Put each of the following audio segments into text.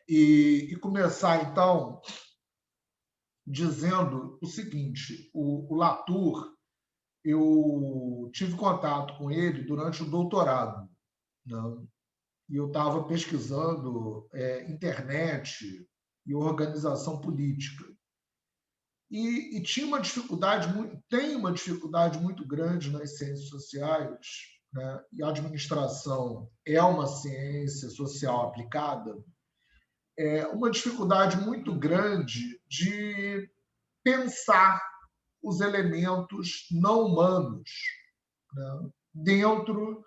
e começar, então, dizendo o seguinte: o Latour, eu tive contato com ele durante o doutorado, né? E eu estava pesquisando internet e organização política. E tinha uma dificuldade, tem uma dificuldade muito grande nas ciências sociais, né? E a administração é uma ciência social aplicada, uma dificuldade muito grande de pensar os elementos não humanos, né, dentro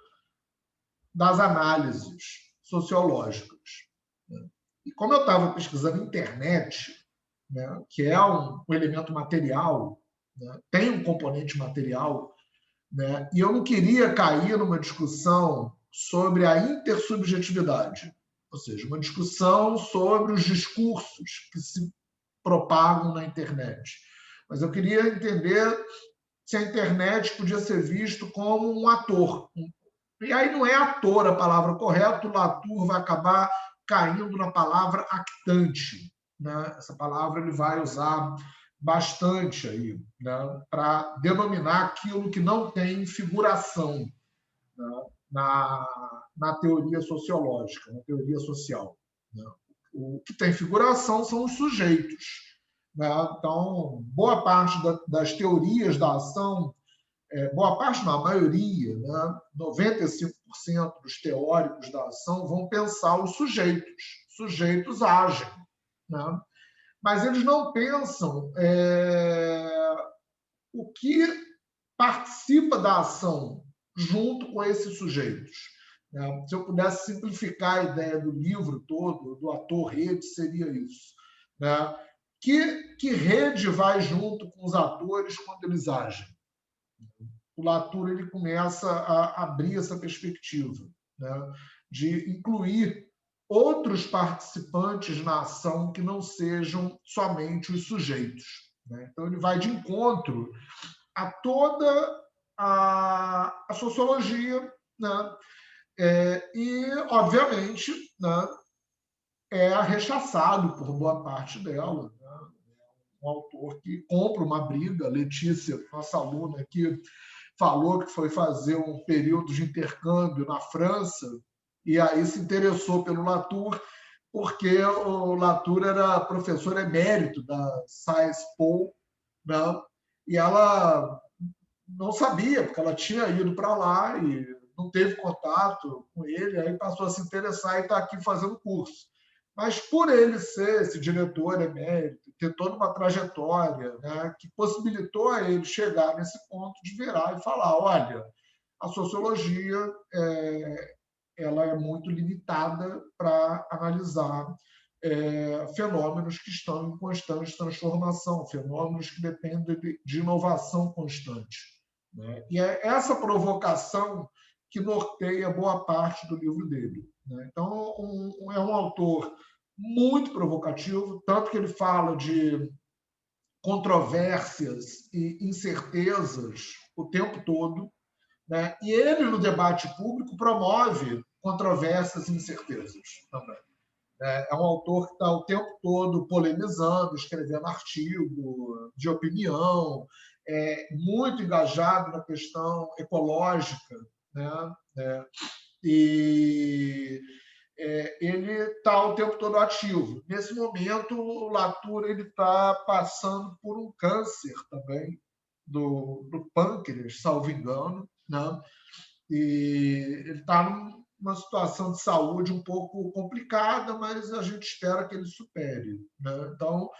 das análises sociológicas, né? E como eu estava pesquisando internet, né, que é um elemento material, né, tem um componente material, né, e eu não queria cair numa discussão sobre a intersubjetividade, ou seja, uma discussão sobre os discursos que se propagam na internet. Mas eu queria entender se a internet podia ser visto como um ator. E aí não é ator a palavra correta, o Latour vai acabar caindo na palavra actante, né? Essa palavra ele vai usar bastante aí, né? Para denominar aquilo que não tem figuração, né? na teoria sociológica, na teoria social, né? O que tem figuração são os sujeitos, né? Então, boa parte das teorias da ação, boa parte não, a maioria, né? 95% dos teóricos da ação vão pensar os sujeitos. Sujeitos agem, né? Mas eles não pensam o que participa da ação junto com esses sujeitos, né? Se eu pudesse simplificar a ideia do livro todo, do ator-rede, seria isso, né? Que rede vai junto com os atores quando eles agem? O Latour ele começa a abrir essa perspectiva, né? De incluir outros participantes na ação que não sejam somente os sujeitos, né? Então, ele vai de encontro a toda a sociologia, né? E, obviamente, né, é rechaçado por boa parte dela, né? Um autor que compra uma briga. Letícia, nossa aluna aqui, falou que foi fazer um período de intercâmbio na França e aí se interessou pelo Latour, porque o Latour era professor emérito da Sciences Po, né? E ela não sabia, porque ela tinha ido para lá e não teve contato com ele, aí passou a se interessar e está aqui fazendo curso. Mas por ele ser esse diretor emérito, ter toda uma trajetória, né, que possibilitou a ele chegar nesse ponto de virar e falar: olha, a sociologia ela é muito limitada para analisar fenômenos que estão em constante transformação, fenômenos que dependem de inovação constante, né? E é essa provocação que norteia boa parte do livro dele, né? Então, é um autor muito provocativo, tanto que ele fala de controvérsias e incertezas o tempo todo, né? E ele, no debate público, promove controvérsias e incertezas também. É um autor que está o tempo todo polemizando, escrevendo artigo de opinião, muito engajado na questão ecológica, né? E ele está o tempo todo ativo. Nesse momento, o Latour está passando por um câncer também do pâncreas, salvo engano, né? E ele está numa situação de saúde um pouco complicada, mas a gente espera que ele supere, né? Então,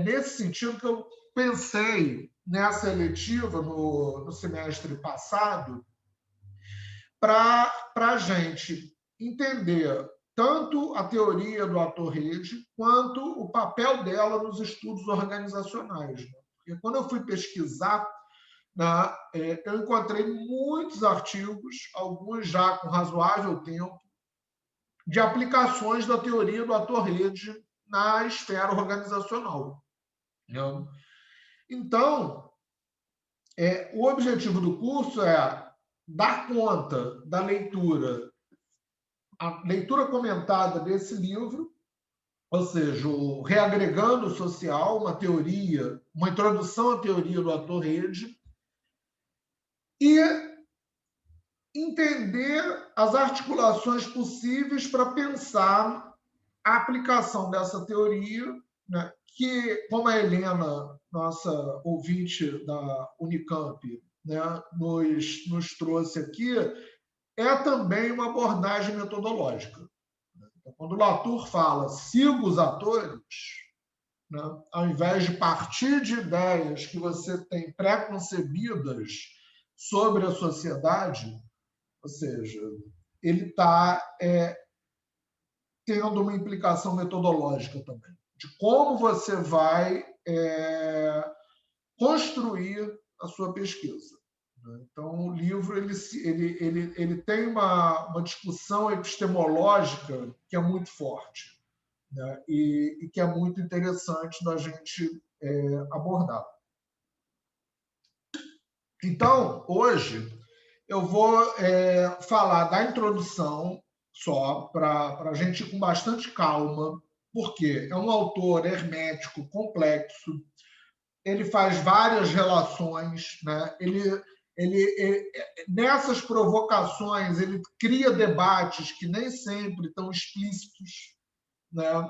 nesse sentido que eu pensei nessa eletiva no semestre passado, para a gente entender tanto a teoria do ator-rede quanto o papel dela nos estudos organizacionais, né? Porque quando eu fui pesquisar, né, eu encontrei muitos artigos, alguns já com razoável tempo, de aplicações da teoria do ator-rede na esfera organizacional, né? Então, o objetivo do curso é dar conta da leitura a leitura comentada desse livro, ou seja, o Reagregando o Social, uma teoria, uma introdução à teoria do ator-rede, e entender as articulações possíveis para pensar a aplicação dessa teoria, né, que, como a Helena, nossa ouvinte da Unicamp, né, nos trouxe aqui, é também uma abordagem metodológica. Então, quando o Latour fala siga os atores, né, ao invés de partir de ideias que você tem pré-concebidas sobre a sociedade, ou seja, ele está tendo uma implicação metodológica também, de como você vai construir a sua pesquisa. Então, o livro ele tem uma discussão epistemológica que é muito forte, né? E que é muito interessante da gente abordar. Então, hoje, eu vou falar da introdução só, para a gente ir com bastante calma, porque é um autor hermético, complexo, ele faz várias relações, né? Nessas provocações, ele cria debates que nem sempre estão explícitos, né?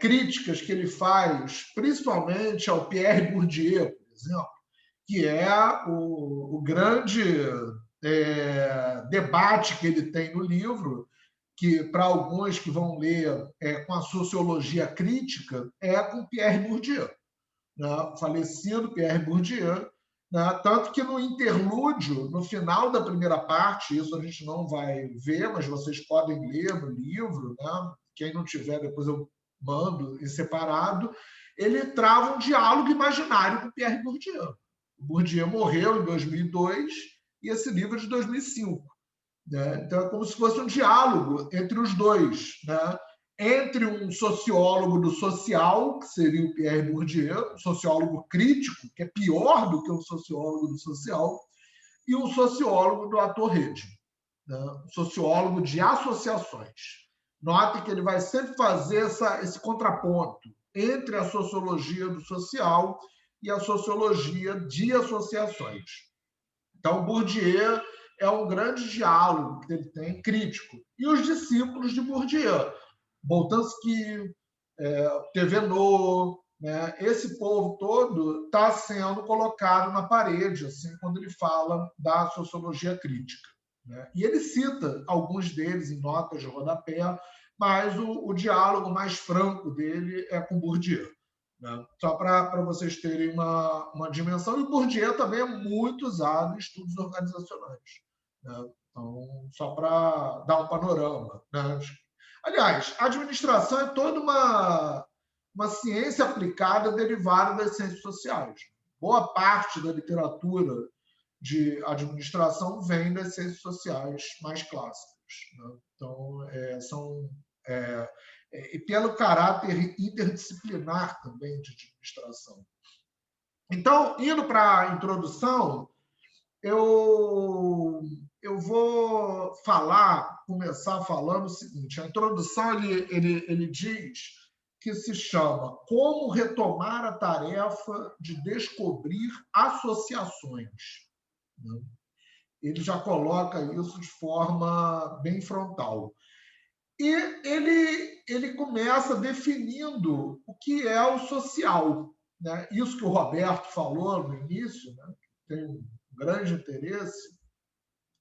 Críticas que ele faz, principalmente ao Pierre Bourdieu, por exemplo, que é o grande debate que ele tem no livro, que para alguns que vão ler com a sociologia crítica, é com Pierre Bourdieu, né? Falecido Pierre Bourdieu, né? Tanto que no interlúdio, no final da primeira parte, isso a gente não vai ver, mas vocês podem ler no livro, né? Quem não tiver, depois eu mando em separado, ele trava um diálogo imaginário com Pierre Bourdieu. O Bourdieu morreu em 2002 e esse livro é de 2005. Né? Então, é como se fosse um diálogo entre os dois, né? Entre um sociólogo do social, que seria o Pierre Bourdieu, um sociólogo crítico, que é pior do que um sociólogo do social, e um sociólogo do ator-rede, né? Um sociólogo de associações. Note que ele vai sempre fazer esse contraponto entre a sociologia do social e a sociologia de associações. Então, Bourdieu é um grande diálogo que ele tem, crítico. E os discípulos de Bourdieu, Boltanski, Thévenot, né? Esse povo todo está sendo colocado na parede, assim, quando ele fala da sociologia crítica. Né? E ele cita alguns deles em notas de rodapé, mas o diálogo mais franco dele é com Bourdieu. Né? Só para vocês terem uma dimensão. E o Bourdieu também é muito usado em estudos organizacionais. Né? Então, só para dar um panorama. Né? Aliás, a administração é toda uma ciência aplicada derivada das ciências sociais. Boa parte da literatura de administração vem das ciências sociais mais clássicas. Né? Então, e pelo caráter interdisciplinar também de administração. Então, indo para a introdução, eu vou começar falando o seguinte: a introdução ele diz que se chama Como Retomar a Tarefa de Descobrir Associações. Ele já coloca isso de forma bem frontal. E ele começa definindo o que é o social. Né? Isso que o Roberto falou no início, né? Tem um grande interesse,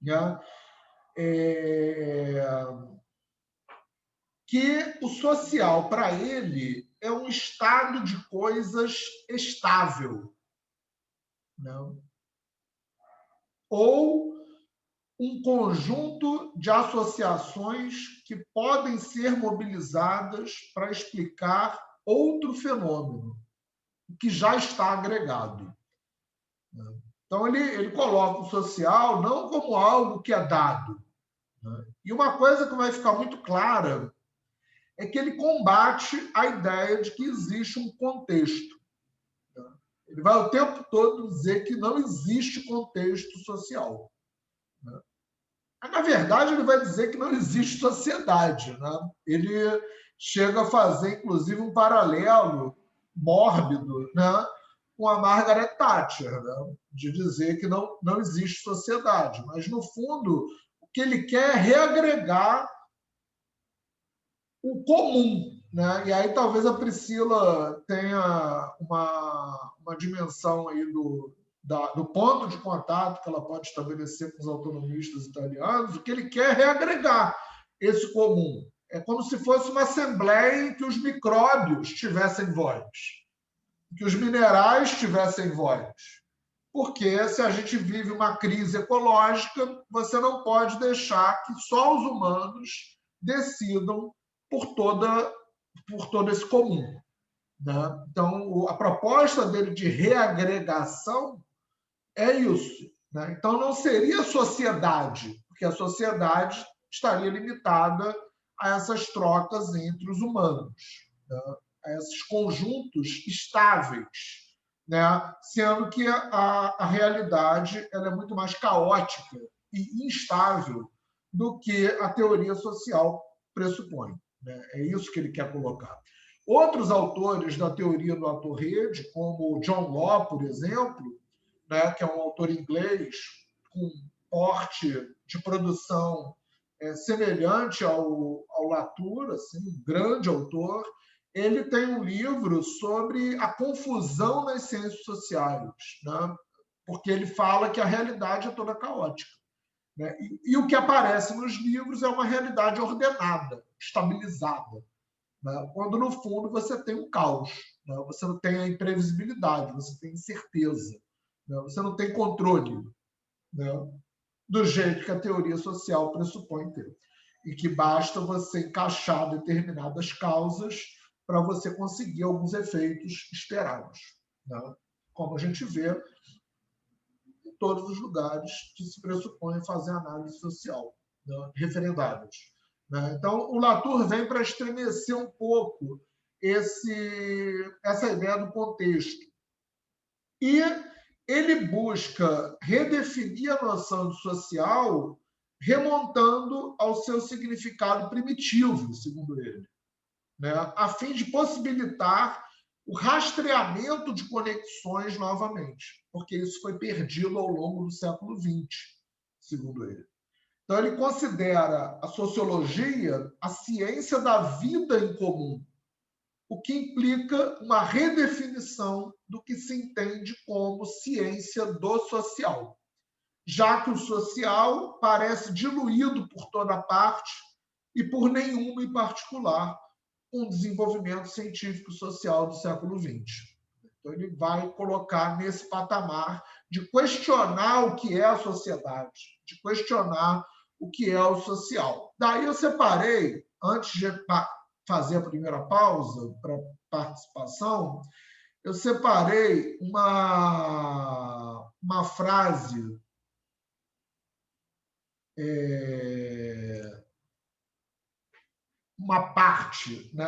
né? Que o social, para ele, é um estado de coisas estável. Né? Ou um conjunto de associações que podem ser mobilizadas para explicar outro fenômeno, que já está agregado. Então, ele coloca o social não como algo que é dado. E uma coisa que vai ficar muito clara é que ele combate a ideia de que existe um contexto. Ele vai o tempo todo dizer que não existe contexto social. Na verdade, ele vai dizer que não existe sociedade, né? Ele chega a fazer, inclusive, um paralelo mórbido, né, com a Margaret Thatcher, né, de dizer que não existe sociedade. Mas, no fundo, o que ele quer é reagregar o comum. Né? E aí talvez a Priscila tenha uma dimensão aí do ponto de contato que ela pode estabelecer com os autonomistas italianos. O que ele quer é reagregar esse comum. É como se fosse uma assembleia em que os micróbios tivessem voz, que os minerais tivessem voz. Porque se a gente vive uma crise ecológica, você não pode deixar que só os humanos decidam por todo esse comum. Né? Então, a proposta dele de reagregação é isso. Né? Então, não seria sociedade, porque a sociedade estaria limitada a essas trocas entre os humanos, né? A esses conjuntos estáveis, né? Sendo que a realidade ela é muito mais caótica e instável do que a teoria social pressupõe. Né? É isso que ele quer colocar. Outros autores da teoria do ator-rede, como John Law, por exemplo, né, que é um autor inglês com porte de produção semelhante ao Latour, assim, um grande autor. Ele tem um livro sobre a confusão nas ciências sociais, né, porque ele fala que a realidade é toda caótica. Né, e o que aparece nos livros é uma realidade ordenada, estabilizada, né, quando, no fundo, você tem um caos. Né, você não tem a imprevisibilidade, você tem incerteza. Né, você não tem controle, né, do jeito que a teoria social pressupõe ter. E que basta você encaixar determinadas causas para você conseguir alguns efeitos esperados. Né? Como a gente vê em todos os lugares que se pressupõe fazer análise social, né, referendáveis. Né? Então, o Latour vem para estremecer um pouco essa ideia do contexto. E ele busca redefinir a noção de social remontando ao seu significado primitivo, segundo ele, né? A fim de possibilitar o rastreamento de conexões novamente, porque isso foi perdido ao longo do século XX, segundo ele. Então, ele considera a sociologia a ciência da vida em comum, o que implica uma redefinição do que se entende como ciência do social, já que o social parece diluído por toda parte e por nenhuma em particular, com o desenvolvimento científico e social do século XX. Então, ele vai colocar nesse patamar de questionar o que é a sociedade, de questionar o que é o social. Daí eu separei, antes de fazer a primeira pausa para participação, eu separei uma frase uma parte, né,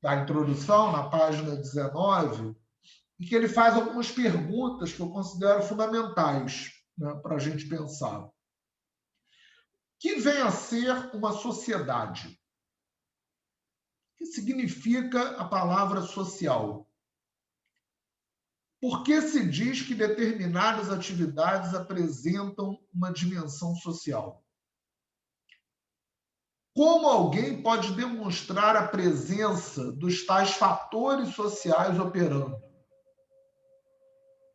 da introdução, na página 19, em que ele faz algumas perguntas que eu considero fundamentais, né, para a gente pensar. O que vem a ser uma sociedade? O que significa a palavra social? Por que se diz que determinadas atividades apresentam uma dimensão social? Como alguém pode demonstrar a presença dos tais fatores sociais operando?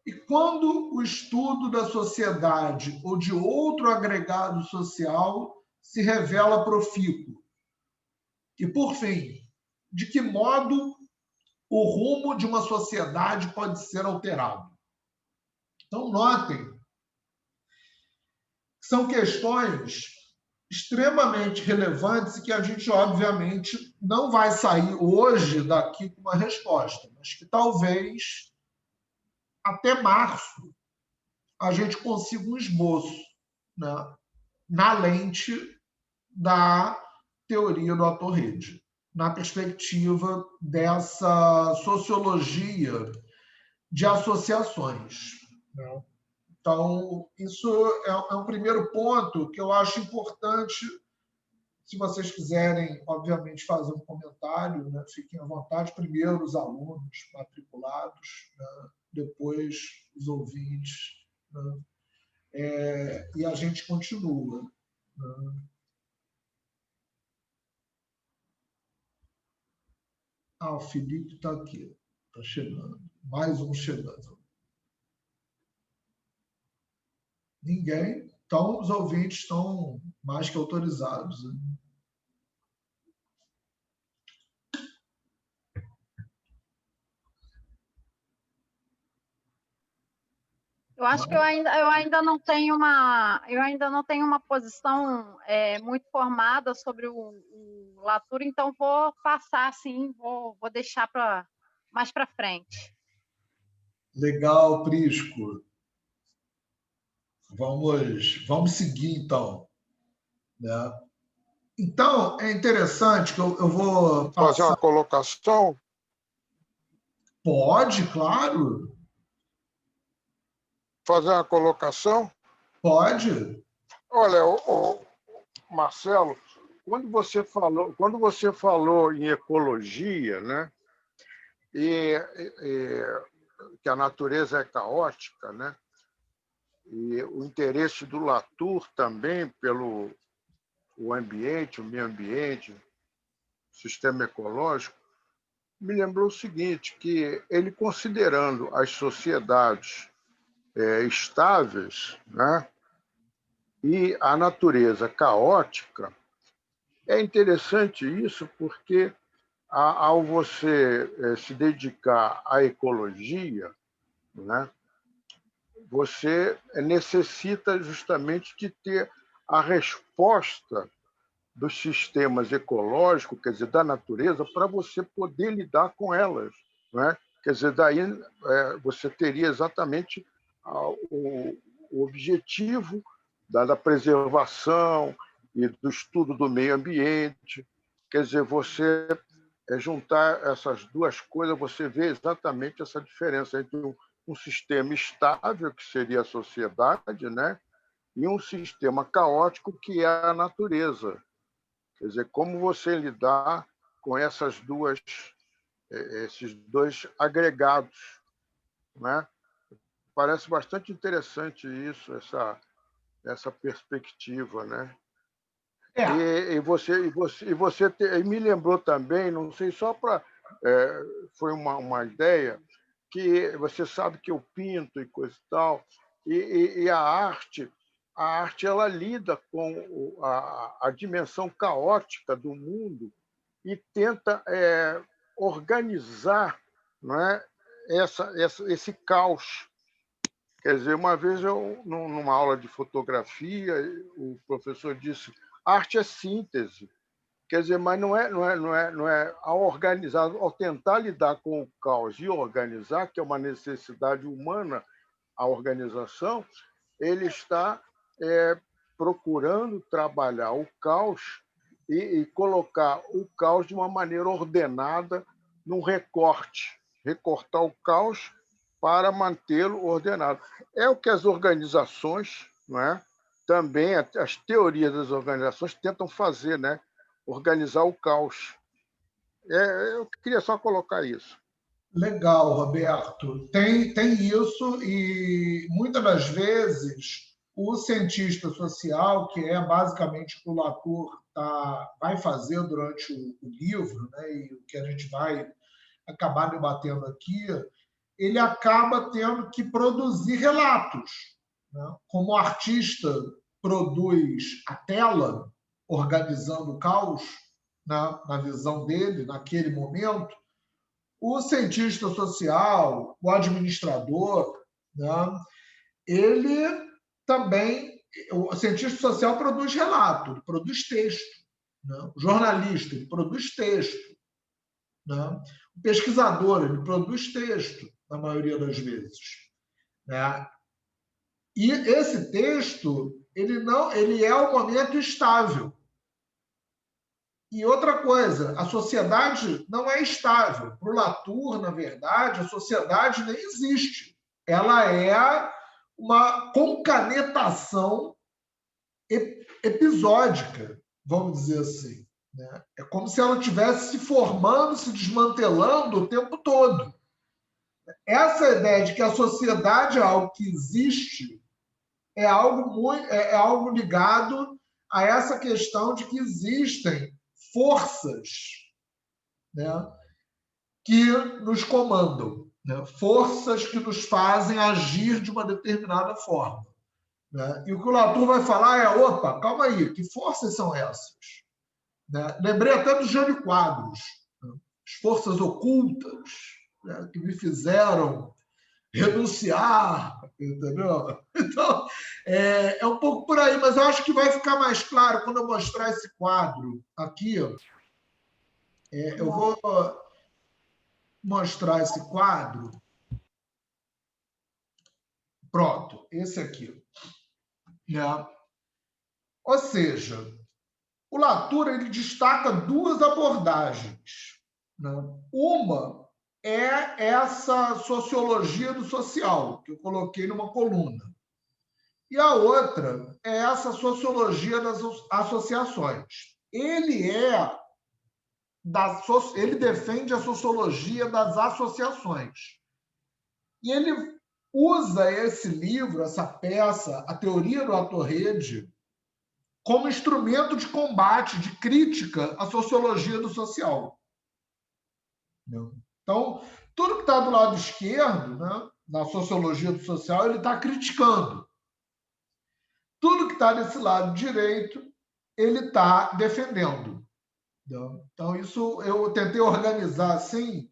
E quando o estudo da sociedade ou de outro agregado social se revela profícuo? E, por fim, de que modo o rumo de uma sociedade pode ser alterado? Então, notem que são questões extremamente relevantes e que a gente, obviamente, não vai sair hoje daqui com uma resposta, mas que talvez até março a gente consiga um esboço, né, na lente da teoria do ator-rede, na perspectiva dessa sociologia de associações. Né? Então, isso é um primeiro ponto que eu acho importante. Se vocês quiserem, obviamente, fazer um comentário, né, fiquem à vontade. Primeiro os alunos matriculados, né, depois os ouvintes, né, e a gente continua. Né. O Felipe está aqui, está chegando. Mais um chegando. Ninguém. Então, os ouvintes estão mais que autorizados. Né? Eu acho que eu ainda não tenho uma posição muito formada sobre o Latour, então vou passar assim, vou deixar mais para frente. Legal, Prisco. Vamos seguir, então. Né? Então, é interessante que eu vou passar... Fazer uma colocação? Pode, claro. Fazer uma colocação? Pode. Olha, Marcelo, quando você falou em ecologia, né, e que a natureza é caótica, né, e o interesse do Latour também pelo o ambiente, o meio ambiente, o sistema ecológico, me lembrou o seguinte, que ele considerando as sociedades estáveis, né, e a natureza caótica, é interessante isso porque ao você se dedicar à ecologia, né, você necessita justamente de ter a resposta dos sistemas ecológicos, quer dizer, da natureza, para você poder lidar com elas. Né? Quer dizer, daí você teria exatamente o objetivo da preservação e do estudo do meio ambiente. Quer dizer, você juntar essas duas coisas, você vê exatamente essa diferença entre um sistema estável, que seria a sociedade, né? E um sistema caótico, que é a natureza. Quer dizer, como você lidar com esses dois agregados, né? Parece bastante interessante isso, essa perspectiva, né? E você me lembrou também, não sei, só para foi uma ideia, que você sabe que eu pinto e coisa e tal, e a arte ela lida com a dimensão caótica do mundo e tenta organizar, não é, esse caos. Quer dizer, uma vez, numa aula de fotografia, o professor disse: arte é síntese. Quer dizer, mas não é ao organizar, ao tentar lidar com o caos e organizar, que é uma necessidade humana, a organização, ele está procurando trabalhar o caos e colocar o caos de uma maneira ordenada num recortar o caos para mantê-lo ordenado. É o que as organizações, não é? Também as teorias das organizações tentam fazer, né? Organizar o caos. Eu queria só colocar isso. Legal, Roberto. Tem isso, e muitas das vezes o cientista social, que é basicamente o que o Latour vai fazer durante o livro, né, e o que a gente vai acabar debatendo aqui, ele acaba tendo que produzir relatos. Né? Como o artista produz a tela, organizando o caos, na visão dele, naquele momento, o cientista social, o administrador, né, ele também, o cientista social produz relato, ele produz texto. Né? O jornalista, ele produz texto. Né? O pesquisador, ele produz texto, na maioria das vezes. Né? E esse texto, ele é um momento estável. E outra coisa, a sociedade não é estável. Para o Latour, na verdade, a sociedade nem existe. Ela é uma concanetação episódica, vamos dizer assim, né? É como se ela estivesse se formando, se desmantelando o tempo todo. Essa ideia de que a sociedade é algo que existe é algo ligado a essa questão de que existem forças, né, que nos comandam, né, forças que nos fazem agir de uma determinada forma. Né? E o que o Latour vai falar é: opa, calma aí, que forças são essas? Né? Lembrei até do Jânio Quadros, né? As forças ocultas, né, que me fizeram renunciar, entendeu? Então, é um pouco por aí, mas eu acho que vai ficar mais claro quando eu mostrar esse quadro aqui. Eu vou mostrar esse quadro. Pronto, esse aqui. Né? Ou seja, o Latour ele destaca duas abordagens. Né? Uma é essa sociologia do social, que eu coloquei numa coluna. E a outra é essa sociologia das associações. Ele defende a sociologia das associações. E ele usa esse livro, essa peça, A Teoria do Ator-Rede, como instrumento de combate, de crítica à sociologia do social. Então, tudo que está do lado esquerdo, né, na sociologia do social, ele está criticando. Tudo que está desse lado direito, ele está defendendo. Então, isso eu tentei organizar assim,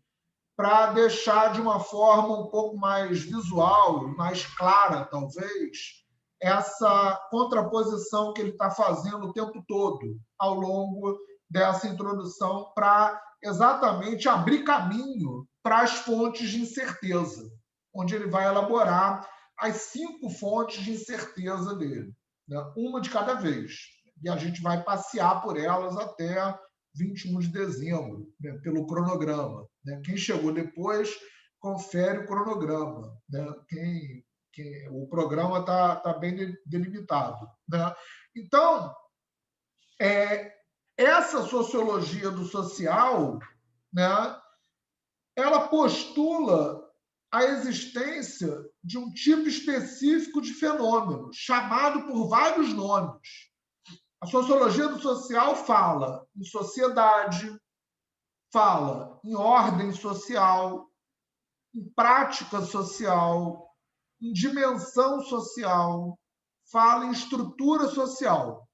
para deixar de uma forma um pouco mais visual, mais clara, talvez, essa contraposição que ele está fazendo o tempo todo, ao longo dessa introdução, para exatamente abrir caminho para as fontes de incerteza, onde ele vai elaborar as 5 fontes de incerteza dele, né? Uma de cada vez. E a gente vai passear por elas até 21 de dezembro, né, pelo cronograma. Né? Quem chegou depois, confere o cronograma. Né? O programa está bem delimitado. Né? Então, essa sociologia do social, né, ela postula a existência de um tipo específico de fenômeno, chamado por vários nomes. A sociologia do social fala em sociedade, fala em ordem social, em prática social, em dimensão social, fala em estrutura social.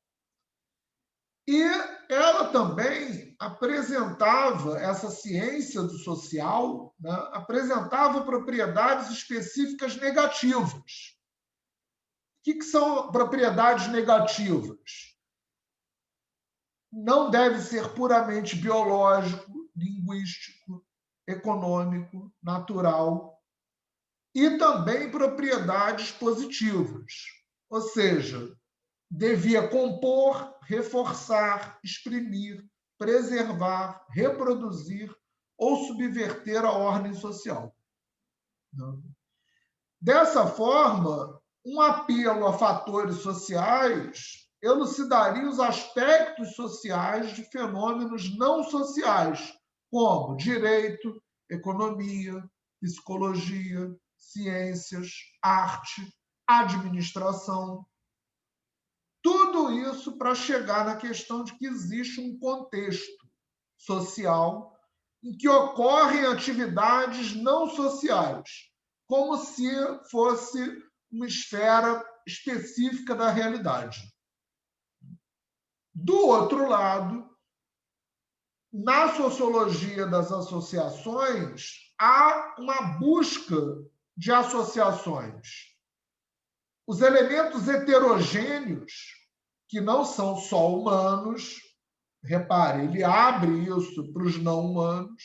E ela também apresentava, essa ciência do social, né, apresentava propriedades específicas negativas. O que são propriedades negativas? Não deve ser puramente biológico, linguístico, econômico, natural, e também propriedades positivas, ou seja, devia compor, reforçar, exprimir, preservar, reproduzir ou subverter a ordem social. Dessa forma, um apelo a fatores sociais elucidaria os aspectos sociais de fenômenos não sociais, como direito, economia, psicologia, ciências, arte, administração. Tudo isso para chegar na questão de que existe um contexto social em que ocorrem atividades não sociais, como se fosse uma esfera específica da realidade. Do outro lado, na sociologia das associações, há uma busca de associações. Os elementos heterogêneos, que não são só humanos, repare, ele abre isso para os não humanos,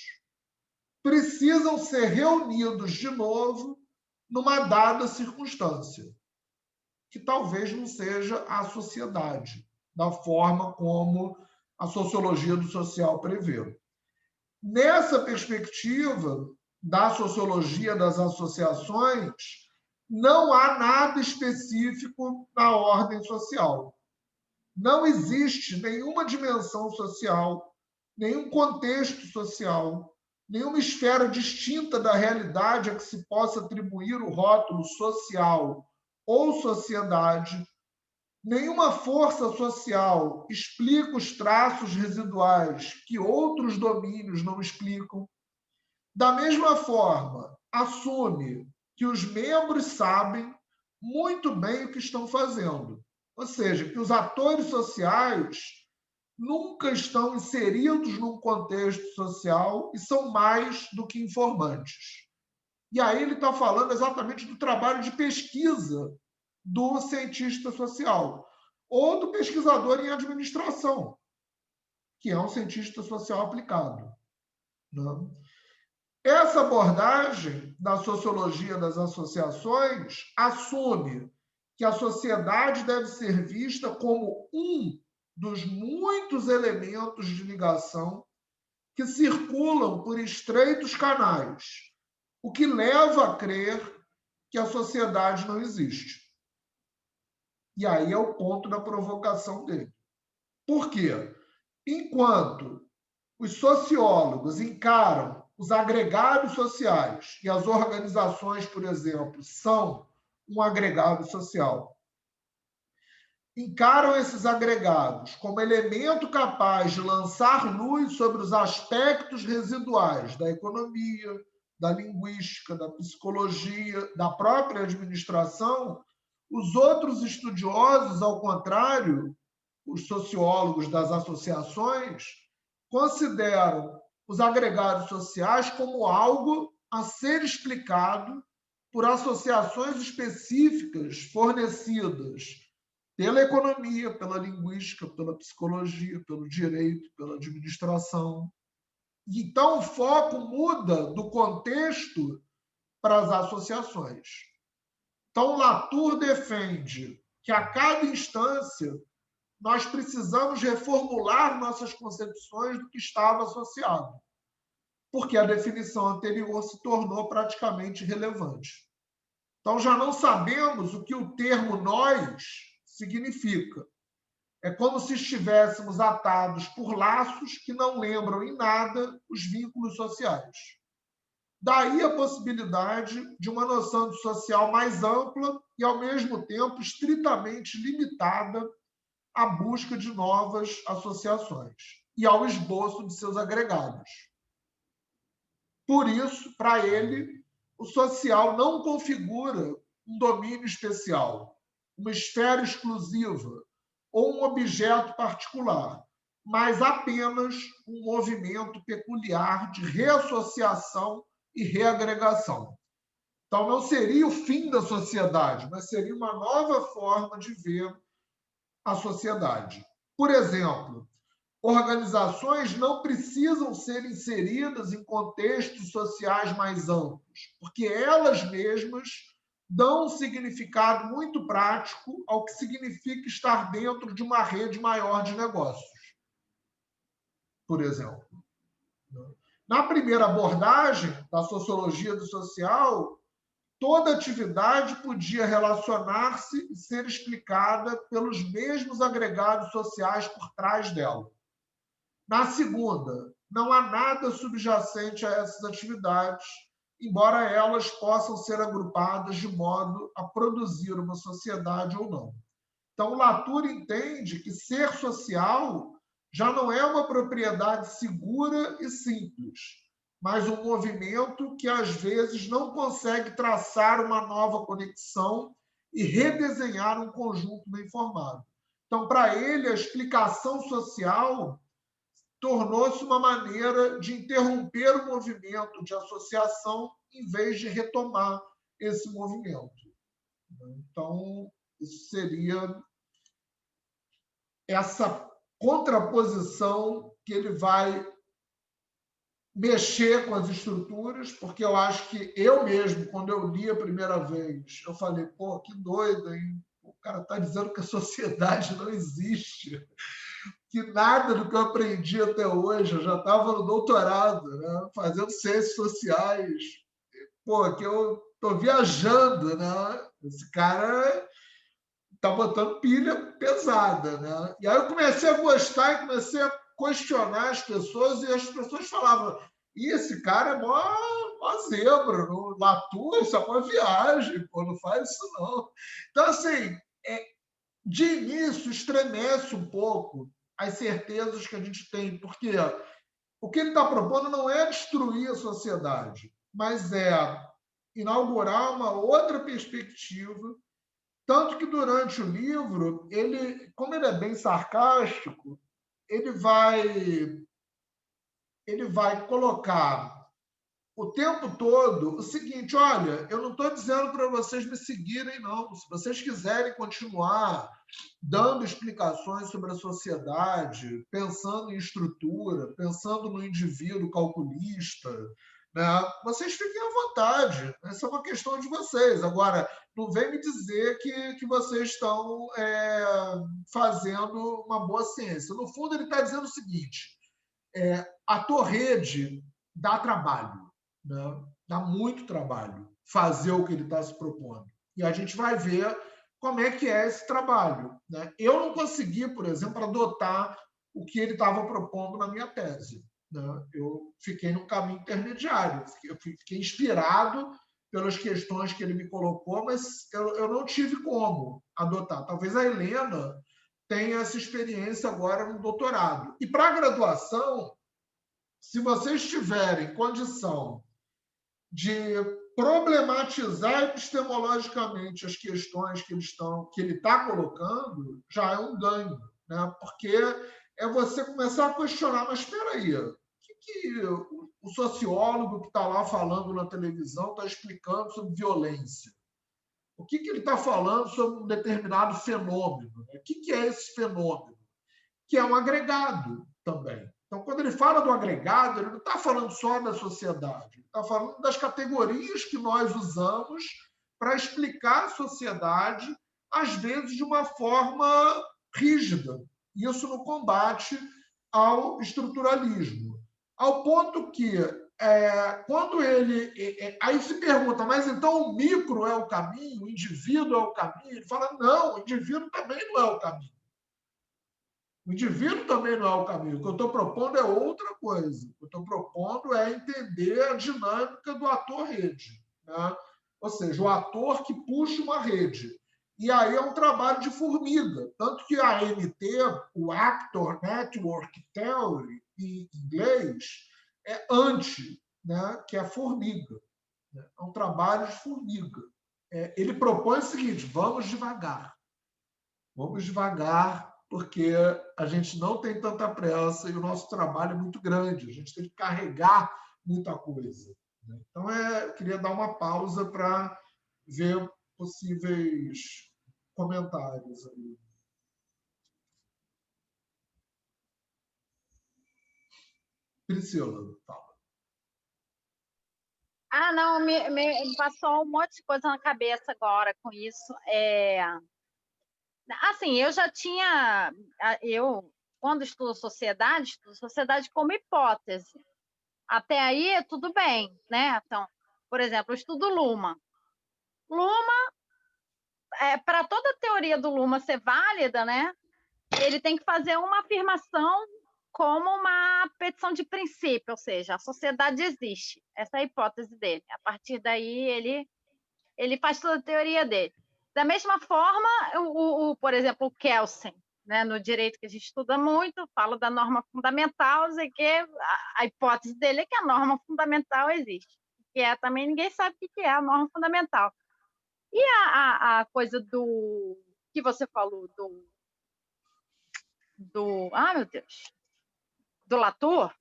precisam ser reunidos de novo numa dada circunstância, que talvez não seja a sociedade, da forma como a sociologia do social prevê. Nessa perspectiva da sociologia das associações, não há nada específico na ordem social. Não existe nenhuma dimensão social, nenhum contexto social, nenhuma esfera distinta da realidade a que se possa atribuir o rótulo social ou sociedade. Nenhuma força social explica os traços residuais que outros domínios não explicam. Da mesma forma, assume que os membros sabem muito bem o que estão fazendo. Ou seja, que os atores sociais nunca estão inseridos num contexto social e são mais do que informantes. E aí ele está falando exatamente do trabalho de pesquisa do cientista social ou do pesquisador em administração, que é um cientista social aplicado. Né? Essa abordagem da sociologia das associações assume que a sociedade deve ser vista como um dos muitos elementos de ligação que circulam por estreitos canais, o que leva a crer que a sociedade não existe. E aí é o ponto da provocação dele. Por quê? Enquanto os sociólogos encaram os agregados sociais, e as organizações, por exemplo, são um agregado social, encaram esses agregados como elemento capaz de lançar luz sobre os aspectos residuais da economia, da linguística, da psicologia, da própria administração, os outros estudiosos, ao contrário, os sociólogos das associações, consideram os agregados sociais como algo a ser explicado por associações específicas fornecidas pela economia, pela linguística, pela psicologia, pelo direito, pela administração. Então, o foco muda do contexto para as associações. Então, Latour defende que, a cada instância, nós precisamos reformular nossas concepções do que estava associado, porque a definição anterior se tornou praticamente irrelevante. Então, já não sabemos o que o termo nós significa. É como se estivéssemos atados por laços que não lembram em nada os vínculos sociais. Daí a possibilidade de uma noção de social mais ampla e, ao mesmo tempo, estritamente limitada à busca de novas associações e ao esboço de seus agregados. Por isso, para ele, o social não configura um domínio especial, uma esfera exclusiva ou um objeto particular, mas apenas um movimento peculiar de reassociação e reagregação. Então, não seria o fim da sociedade, mas seria uma nova forma de ver a sociedade. Por exemplo, organizações não precisam ser inseridas em contextos sociais mais amplos, porque elas mesmas dão um significado muito prático ao que significa estar dentro de uma rede maior de negócios, por exemplo. Na primeira abordagem da sociologia do social, toda atividade podia relacionar-se e ser explicada pelos mesmos agregados sociais por trás dela. Na segunda, não há nada subjacente a essas atividades, embora elas possam ser agrupadas de modo a produzir uma sociedade ou não. Então, Latour entende que ser social já não é uma propriedade segura e simples, mas um movimento que, às vezes, não consegue traçar uma nova conexão e redesenhar um conjunto bem formado. Então, para ele, a explicação social tornou-se uma maneira de interromper o movimento de associação em vez de retomar esse movimento. Então, isso seria essa contraposição que ele vai mexer com as estruturas, porque eu acho que eu mesmo, quando eu li a primeira vez, eu falei, pô, que doido, hein? O cara está dizendo que a sociedade não existe, que nada do que eu aprendi até hoje, eu já estava no doutorado, né, fazendo ciências sociais, pô, que eu tô viajando, né? Esse cara tá botando pilha pesada, né? E aí eu comecei a gostar e comecei a questionar as pessoas, e as pessoas falavam: e esse cara é mó zebra, no Latour, isso é uma viagem, pô, não faz isso não. Então, assim, de início, estremece um pouco as certezas que a gente tem, porque o que ele está propondo não é destruir a sociedade, mas é inaugurar uma outra perspectiva. Tanto que durante o livro, ele, como ele é bem sarcástico, ele vai colocar o tempo todo o seguinte: olha, eu não estou dizendo para vocês me seguirem, não. Se vocês quiserem continuar dando explicações sobre a sociedade, pensando em estrutura, pensando no indivíduo calculista, né? Vocês fiquem à vontade. Essa é uma questão de vocês. Agora, não vem me dizer que vocês estão fazendo uma boa ciência. No fundo, ele está dizendo o seguinte: a Torrede dá trabalho, né? Dá muito trabalho fazer o que ele está se propondo. E a gente vai ver como é que é esse trabalho, né? Eu não consegui, por exemplo, adotar o que ele estava propondo na minha tese, né? Eu fiquei num caminho intermediário, eu fiquei inspirado pelas questões que ele me colocou, mas eu não tive como adotar. Talvez a Helena tenha essa experiência agora no doutorado. E para a graduação, se vocês tiverem condição de problematizar epistemologicamente as questões que ele está colocando, já é um ganho, né? Porque é você começar a questionar: mas espera aí, o que o sociólogo que está lá falando na televisão está explicando sobre violência? O que ele está falando sobre um determinado fenômeno? O que é esse fenômeno? Que é um agregado também. Então, quando ele fala do agregado, ele não está falando só da sociedade, ele está falando das categorias que nós usamos para explicar a sociedade, às vezes de uma forma rígida. Isso no combate ao estruturalismo. Ao ponto que, quando ele. Aí se pergunta: mas então o micro é o caminho, o indivíduo é o caminho? Ele fala: não, o indivíduo também não é o caminho. O indivíduo também não é o caminho. O que eu estou propondo é outra coisa. O que eu estou propondo é entender a dinâmica do ator-rede, né? Ou seja, o ator que puxa uma rede. E aí é um trabalho de formiga. Tanto que a ANT, o Actor Network Theory, em inglês, é anti, né? Que é formiga. É um trabalho de formiga. Ele propõe o seguinte: vamos devagar. Vamos devagar, porque a gente não tem tanta pressa e o nosso trabalho é muito grande. A gente tem que carregar muita coisa. Então, eu queria dar uma pausa para ver possíveis comentários aí. Priscila, fala. Não, me passou um monte de coisa na cabeça agora com isso. Assim, eu já tinha, quando estudo sociedade como hipótese. Até aí, tudo bem, né? Então, por exemplo, eu estudo Luhmann. Luhmann, para toda a teoria do Luhmann ser válida, né? Ele tem que fazer uma afirmação como uma petição de princípio, ou seja, a sociedade existe. Essa é a hipótese dele. A partir daí, ele faz toda a teoria dele. Da mesma forma, por exemplo, o Kelsen, né, no direito que a gente estuda muito, fala da norma fundamental, e que a hipótese dele é que a norma fundamental existe. Que também ninguém sabe o que é a norma fundamental. E a coisa do que você falou meu Deus, do Latour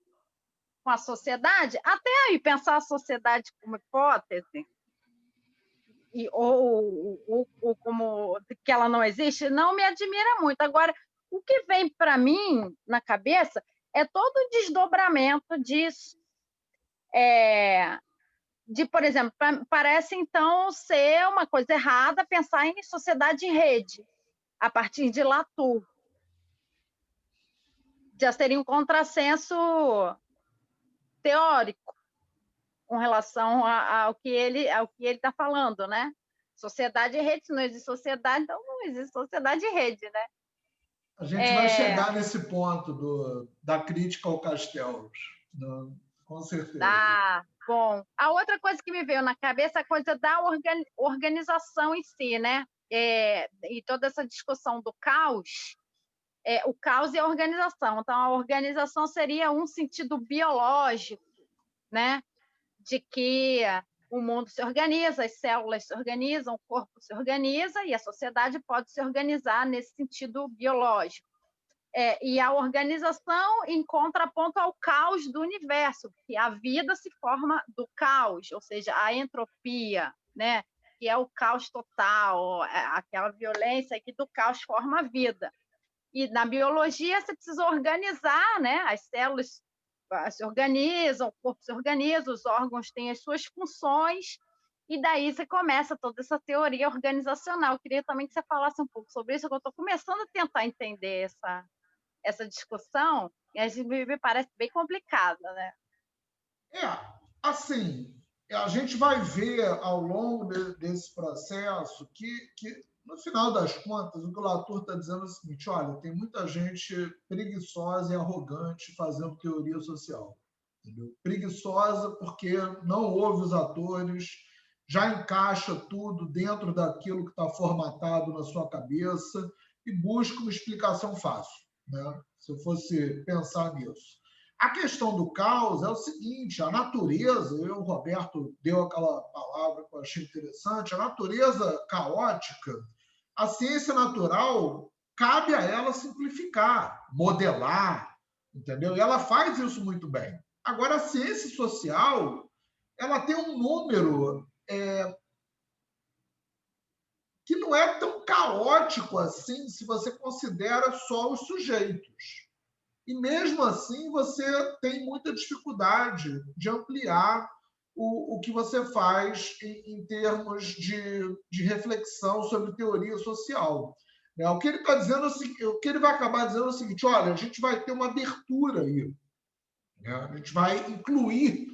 com a sociedade, até aí pensar a sociedade como hipótese, ou como que ela não existe, não me admira muito. Agora, o que vem para mim na cabeça é todo o desdobramento disso. Por exemplo, parece então ser uma coisa errada pensar em sociedade em rede, a partir de Latour. Já seria um contrassenso teórico. com relação ao que ele está falando, né? Sociedade e rede, se não existe sociedade, então não existe sociedade e rede, né? A gente vai chegar nesse ponto da crítica ao Castells, né? Com certeza. Ah, bom. A outra coisa que me veio na cabeça é a coisa da organização em si, né? E toda essa discussão do caos, o caos e a organização. Então, a organização seria um sentido biológico, né? De que o mundo se organiza, as células se organizam, o corpo se organiza e a sociedade pode se organizar nesse sentido biológico. E a organização em contraponto ao caos do universo, que a vida se forma do caos, ou seja, a entropia, né? Que é o caos total, aquela violência que do caos forma a vida. E na biologia você precisa organizar, né? As células se organizam, o corpo se organiza, os órgãos têm as suas funções, e daí você começa toda essa teoria organizacional. Eu queria também que você falasse um pouco sobre isso, que eu estou começando a tentar entender essa discussão, e me parece bem complicada, né? Assim, a gente vai ver ao longo desse processo que, no final das contas, o que o Latour está dizendo é o seguinte: olha, tem muita gente preguiçosa e arrogante fazendo teoria social. Entendeu? Preguiçosa porque não ouve os atores, já encaixa tudo dentro daquilo que está formatado na sua cabeça e busca uma explicação fácil, né? Se eu fosse pensar nisso. A questão do caos é o seguinte: a natureza, o Roberto deu aquela palavra que eu achei interessante, a natureza caótica, a ciência natural, cabe a ela simplificar, modelar, entendeu? E ela faz isso muito bem. Agora, a ciência social, ela tem um número que não é tão caótico assim se você considera só os sujeitos. E mesmo assim você tem muita dificuldade de ampliar o que você faz em termos de reflexão sobre teoria social. O que ele está dizendo, o que ele vai acabar dizendo é o seguinte: olha, a gente vai ter uma abertura aí, né? A gente vai incluir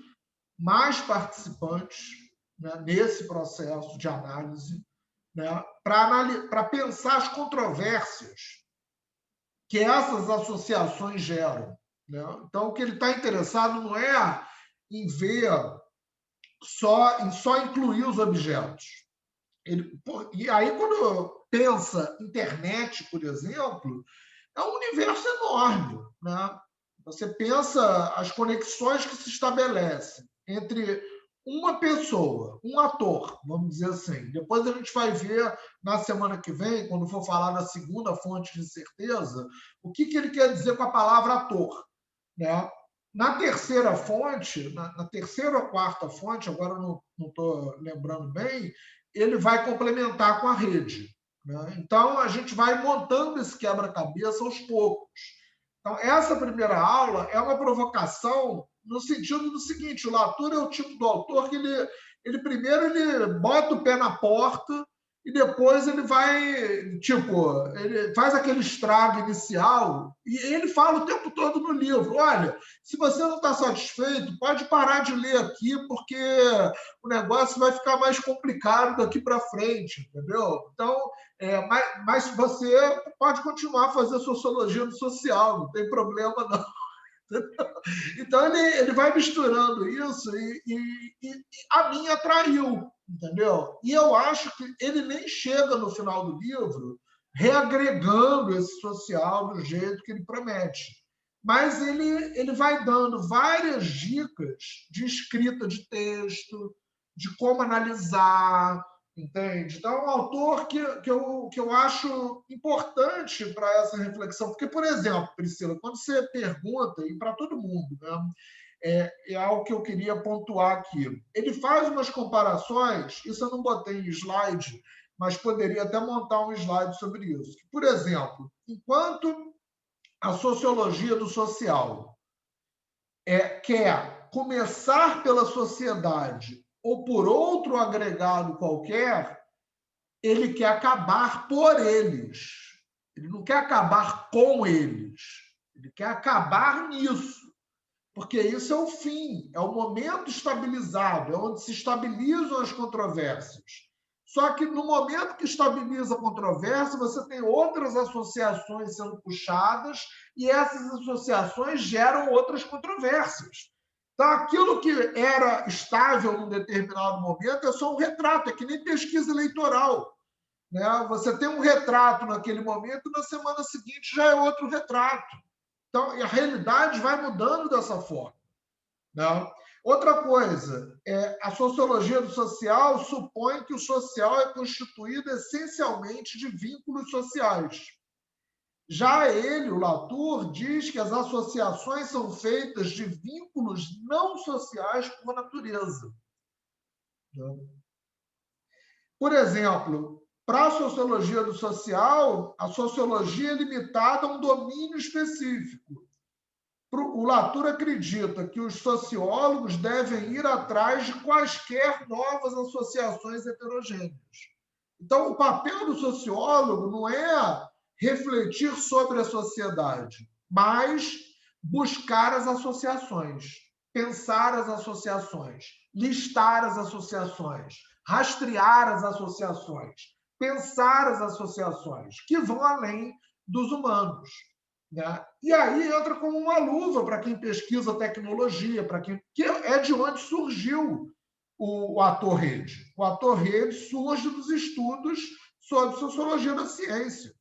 mais participantes, né, nesse processo de análise, né, para pensar as controvérsias que essas associações geram, né? Então, o que ele está interessado não é em ver só incluir os objetos. E aí, quando pensa internet, por exemplo, é um universo enorme, né? Você pensa as conexões que se estabelecem entre uma pessoa, um ator, vamos dizer assim. Depois a gente vai ver na semana que vem, quando for falar da segunda fonte de certeza, o que ele quer dizer com a palavra ator, né? Na terceira fonte, na terceira ou quarta fonte, agora eu não estou lembrando bem, ele vai complementar com a rede, né? Então, a gente vai montando esse quebra-cabeça aos poucos. Então, essa primeira aula é uma provocação no sentido do seguinte: o Latour é o tipo do autor que ele primeiro ele bota o pé na porta e depois ele vai, tipo, ele faz aquele estrago inicial e ele fala o tempo todo no livro: olha, se você não está satisfeito, pode parar de ler aqui, porque o negócio vai ficar mais complicado daqui para frente, entendeu? Então, mas você pode continuar a fazer sociologia no social, não tem problema não. Então ele vai misturando isso e a mim atraiu, entendeu? E eu acho que ele nem chega no final do livro reagregando esse social do jeito que ele promete. Mas ele vai dando várias dicas de escrita de texto, de como analisar, entende? Então, é um autor que eu acho importante para essa reflexão. Porque, por exemplo, Priscila, quando você pergunta, e para todo mundo, né, é algo que eu queria pontuar aqui. Ele faz umas comparações, isso eu não botei em slide, mas poderia até montar um slide sobre isso. Por exemplo, enquanto a sociologia do social quer começar pela sociedade ou por outro agregado qualquer, ele quer acabar por eles. Ele não quer acabar com eles. Ele quer acabar nisso. porque isso é o fim, é o momento estabilizado, é onde se estabilizam as controvérsias. Só que no momento que estabiliza a controvérsia, você tem outras associações sendo puxadas e essas associações geram outras controvérsias. Então, aquilo que era estável num determinado momento é só um retrato, é que nem pesquisa eleitoral. Né? Você tem um retrato naquele momento, na semana seguinte já é outro retrato. Então, a realidade vai mudando dessa forma. Né? Outra coisa, a sociologia do social supõe que o social é constituído essencialmente de vínculos sociais. Já ele, o Latour, diz que as associações são feitas de vínculos não sociais por natureza. Por exemplo, para a sociologia do social, a sociologia é limitada a um domínio específico. O Latour acredita que os sociólogos devem ir atrás de quaisquer novas associações heterogêneas. Então, o papel do sociólogo não é refletir sobre a sociedade, mas buscar as associações, pensar as associações, listar as associações, rastrear as associações, pensar as associações, que vão além dos humanos. Né? E aí entra como uma luva para quem pesquisa tecnologia, para quem que é de onde surgiu o ator-rede. O ator-rede surge dos estudos sobre sociologia da ciência.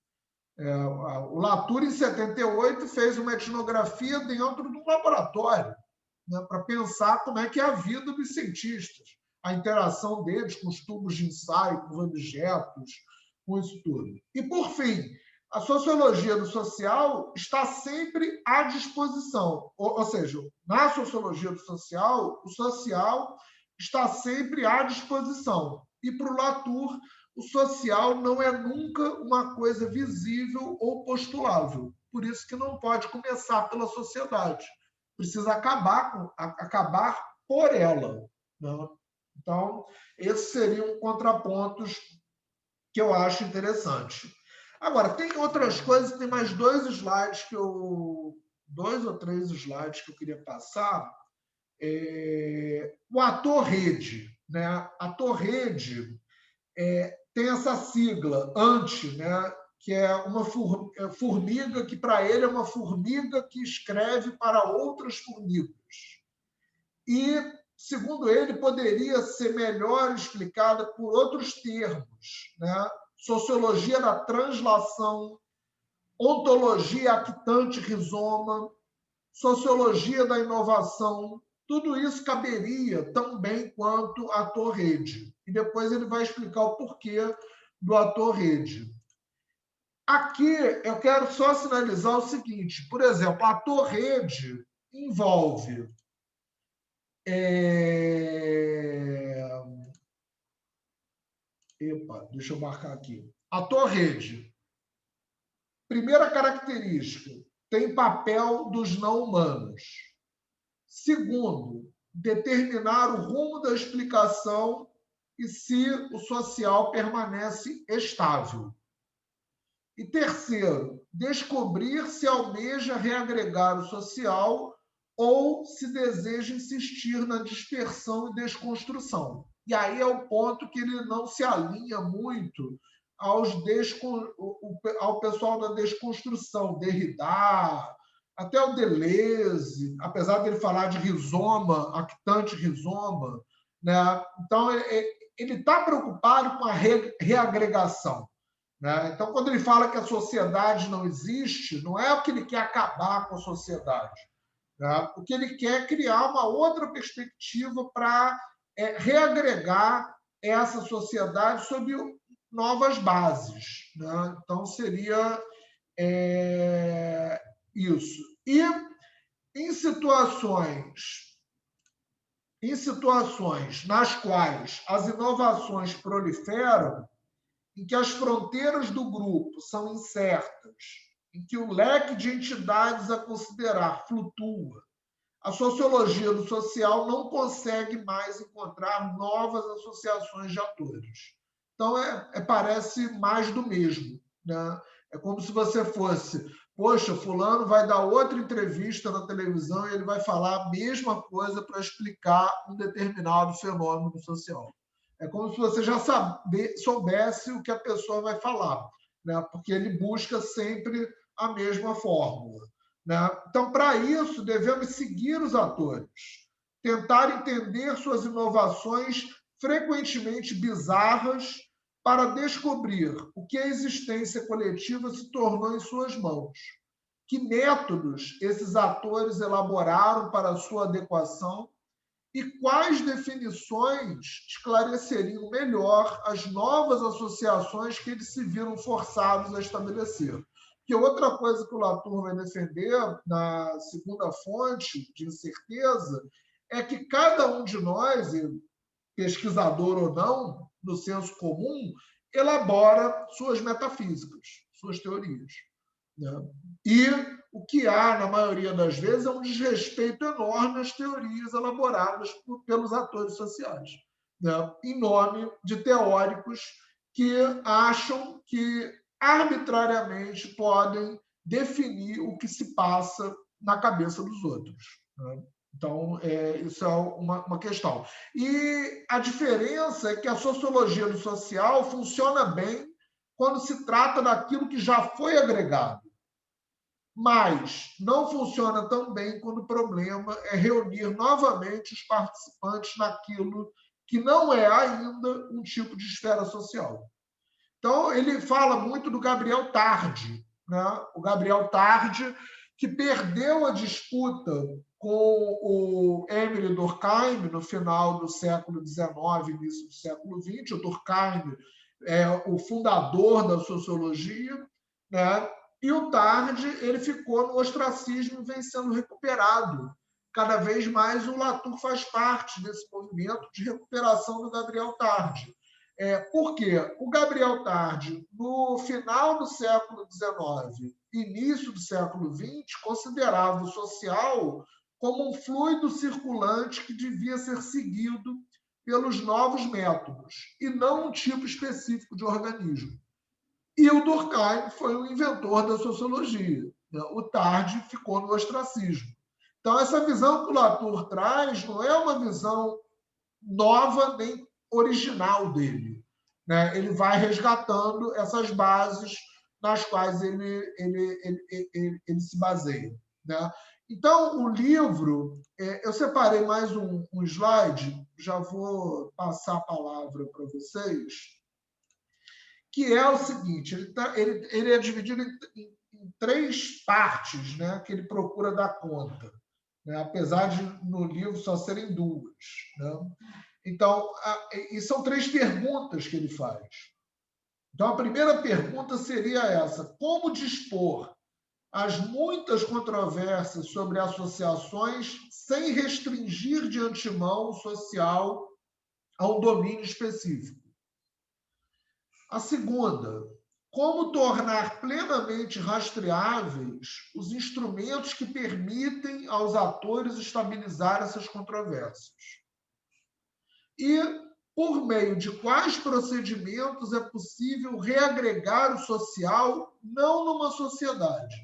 O Latour, em 78, fez uma etnografia dentro de um laboratório, né, para pensar como é que é a vida dos cientistas, a interação deles com os tubos de ensaio, com os objetos, com isso tudo. E, por fim, a sociologia do social está sempre à disposição. Ou seja, na sociologia do social, o social está sempre à disposição. E para o Latour, o social não é nunca uma coisa visível ou postulável. Por isso que não pode começar pela sociedade. Precisa acabar por ela. Né? Então, esses seriam contrapontos que eu acho interessante. Agora, tem outras coisas, tem mais dois ou três slides que eu queria passar. O ator-rede. Né? Ator-rede tem essa sigla, ANTI, né? Que é uma formiga que, para ele, é uma formiga que escreve para outras formigas. E, segundo ele, poderia ser melhor explicada por outros termos, né? Sociologia da translação, ontologia actante rizoma, sociologia da inovação, tudo isso caberia tão bem quanto ator-rede. E depois ele vai explicar o porquê do ator-rede. Aqui eu quero só sinalizar o seguinte, por exemplo, a ator-rede envolve deixa eu marcar aqui. Ator-rede. Primeira característica, tem papel dos não-humanos. Segundo, determinar o rumo da explicação e se o social permanece estável. E terceiro, descobrir se almeja reagregar o social ou se deseja insistir na dispersão e desconstrução. E aí é o ponto que ele não se alinha muito ao pessoal da desconstrução, Derrida, até o Deleuze, apesar dele falar de rizoma, actante rizoma. Né? Então, ele está preocupado com a reagregação. Né? Então, quando ele fala que a sociedade não existe, não é o que ele quer acabar com a sociedade. Né? O que ele quer é criar uma outra perspectiva para reagregar essa sociedade sob novas bases. Né? Então, seria isso. E em situações nas quais as inovações proliferam, em que as fronteiras do grupo são incertas, em que o leque de entidades a considerar flutua, a sociologia do social não consegue mais encontrar novas associações de atores. Então, parece mais do mesmo. Né? É como se você fosse poxa, fulano vai dar outra entrevista na televisão e ele vai falar a mesma coisa para explicar um determinado fenômeno social. É como se você já soubesse o que a pessoa vai falar, né? Porque ele busca sempre a mesma fórmula, né? Então, para isso, devemos seguir os atores, tentar entender suas inovações frequentemente bizarras para descobrir o que a existência coletiva se tornou em suas mãos. Que métodos esses atores elaboraram para sua adequação e quais definições esclareceriam melhor as novas associações que eles se viram forçados a estabelecer. Porque outra coisa que o Latour vai defender na segunda fonte de incerteza é que cada um de nós, pesquisador ou não, no senso comum, elabora suas metafísicas, suas teorias, né? E o que há, na maioria das vezes, é um desrespeito enorme às teorias elaboradas pelos atores sociais, né? Em nome de teóricos que acham que arbitrariamente podem definir o que se passa na cabeça dos outros, né? Então, isso é uma questão. E a diferença é que a sociologia do social funciona bem quando se trata daquilo que já foi agregado, mas não funciona tão bem quando o problema é reunir novamente os participantes naquilo que não é ainda um tipo de esfera social. Então, ele fala muito do Gabriel Tarde, né? O Gabriel Tarde, que perdeu a disputa com o Émile Durkheim no final do século XIX, início do século XX. O Durkheim é o fundador da sociologia, né? E o Tarde, ele ficou no ostracismo e vem sendo recuperado. Cada vez mais o Latour faz parte desse movimento de recuperação do Gabriel Tarde. Por quê? O Gabriel Tarde, no final do século XIX, início do século XX, considerava o social como um fluido circulante que devia ser seguido pelos novos métodos, e não um tipo específico de organismo. E o Durkheim foi o inventor da sociologia. O Tarde ficou no ostracismo. Então, essa visão que o Latour traz não é uma visão nova nem original dele, né? Ele vai resgatando essas bases nas quais ele se baseia, né? Então, o livro, eu separei mais um slide, já vou passar a palavra para vocês, que é o seguinte, ele é dividido em três partes, né, que ele procura dar conta, né, apesar de no livro só serem duas, né? Então, e são três perguntas que ele faz. Então, a primeira pergunta seria essa: como dispor as muitas controvérsias sobre associações sem restringir de antemão o social a um domínio específico? A segunda, como tornar plenamente rastreáveis os instrumentos que permitem aos atores estabilizar essas controvérsias? E por meio de quais procedimentos é possível reagregar o social, não numa sociedade,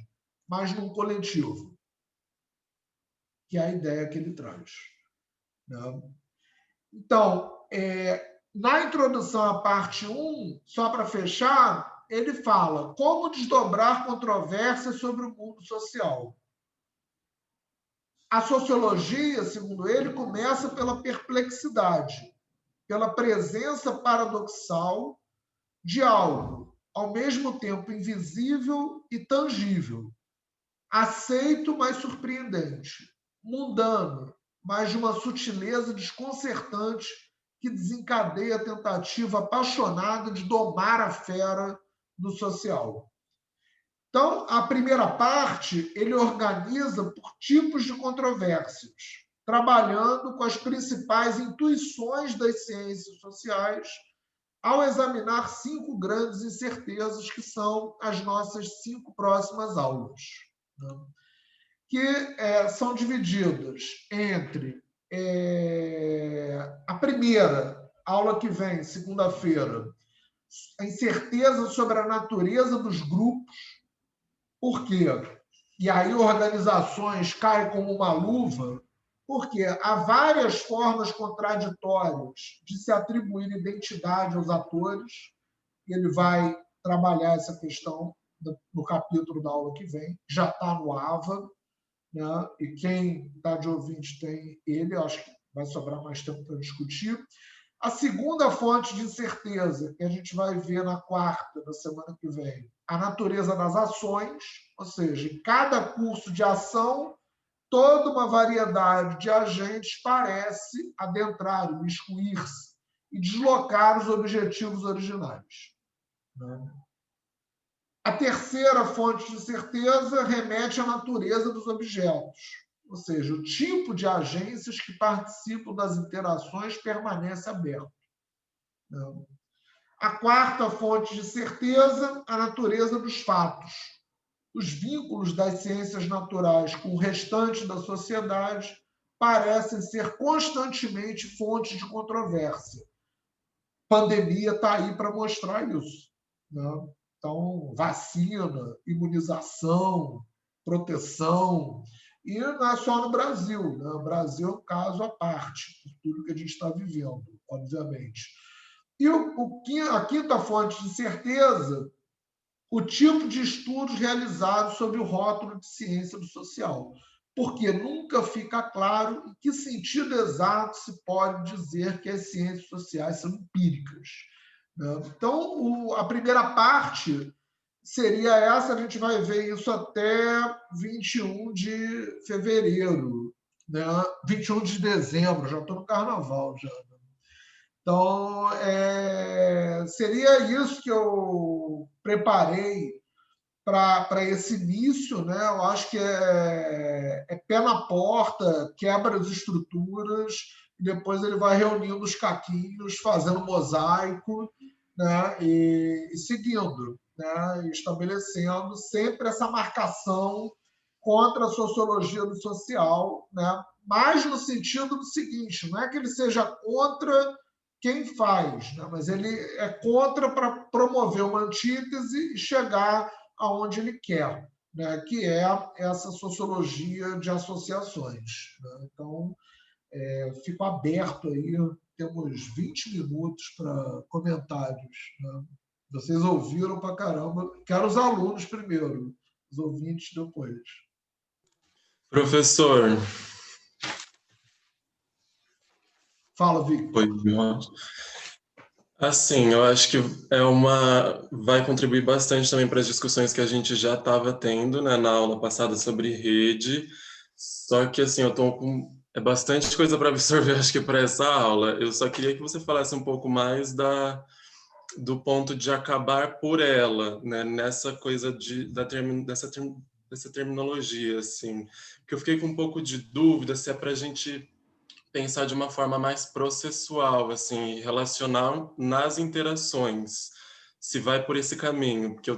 mas num coletivo? Que é a ideia que ele traz, né? Então, na introdução à parte 1, só para fechar, ele fala como desdobrar controvérsias sobre o mundo social. A sociologia, segundo ele, começa pela perplexidade, pela presença paradoxal de algo, ao mesmo tempo invisível e tangível, aceito, mas surpreendente, mundano, mas de uma sutileza desconcertante que desencadeia a tentativa apaixonada de domar a fera do social. Então, a primeira parte, ele organiza por tipos de controvérsias, trabalhando com as principais intuições das ciências sociais, ao examinar 5 grandes incertezas, que são as nossas 5 próximas aulas, né? Que são divididas entre a primeira, aula que vem, segunda-feira, a incerteza sobre a natureza dos grupos, Por quê? E aí organizações caem como uma luva, porque há várias formas contraditórias de se atribuir identidade aos atores. Ele vai trabalhar essa questão no capítulo da aula que vem, já está no AVA, né? E quem está de ouvinte tem ele, acho que vai sobrar mais tempo para discutir. A segunda fonte de incerteza, que a gente vai ver na quarta da semana que vem, a natureza das ações, ou seja, em cada curso de ação, toda uma variedade de agentes parece adentrar, imiscuir-se e deslocar os objetivos originais. A terceira fonte de certeza remete à natureza dos objetos, ou seja, o tipo de agências que participam das interações permanece aberto. A quarta fonte de certeza, a natureza dos fatos. Os vínculos das ciências naturais com o restante da sociedade parecem ser constantemente fontes de controvérsia. A pandemia está aí para mostrar isso. Então, vacina, imunização, proteção, e não é só no Brasil. O Brasil é um caso à parte, de tudo que a gente está vivendo, obviamente. E a quinta fonte de certeza, o tipo de estudos realizados sob o rótulo de ciência do social, porque nunca fica claro em que sentido exato se pode dizer que as ciências sociais são empíricas. Então, a primeira parte seria essa, a gente vai ver isso até 21 de fevereiro, 21 de dezembro, já estou no carnaval já. Então, seria isso que eu preparei para esse início. Eu acho que é pé na porta, quebra as estruturas, e depois ele vai reunindo os caquinhos, fazendo mosaico, e seguindo, estabelecendo sempre essa marcação contra a sociologia do social, mais no sentido do seguinte: não é que ele seja contra quem faz, mas ele é contra para promover uma antítese e chegar aonde ele quer, que é essa sociologia de associações. Então, fico aberto aí, temos 20 minutos para comentários. Vocês ouviram para caramba. Quero os alunos primeiro, os ouvintes depois. Professor. Fala, Victor. Assim, eu acho que vai contribuir bastante também para as discussões que a gente já estava tendo, na aula passada sobre rede. Só que, assim, eu tô com bastante coisa para absorver, acho que, para essa aula. Eu só queria que você falasse um pouco mais do ponto de acabar por ela, nessa coisa dessa terminologia, assim. Porque eu fiquei com um pouco de dúvida se é para a gente pensar de uma forma mais processual, assim, relacional nas interações, se vai por esse caminho, porque com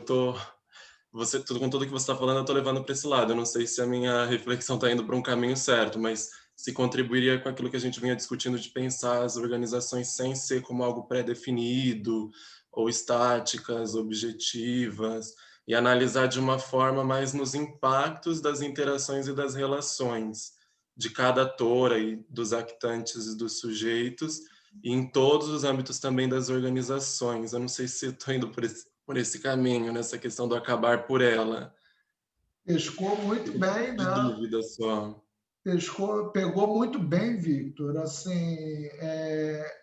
tudo que você está falando, eu estou levando para esse lado. Eu não sei se a minha reflexão está indo para um caminho certo, mas se contribuiria com aquilo que a gente vinha discutindo de pensar as organizações sem ser como algo pré-definido, ou estáticas, objetivas, e analisar de uma forma mais nos impactos das interações e das relações de cada ator e dos actantes e dos sujeitos, e em todos os âmbitos também das organizações. Eu não sei se estou indo por esse caminho, nessa questão do acabar por ela. Pescou muito bem, De dúvida só. Pegou muito bem, Victor, assim,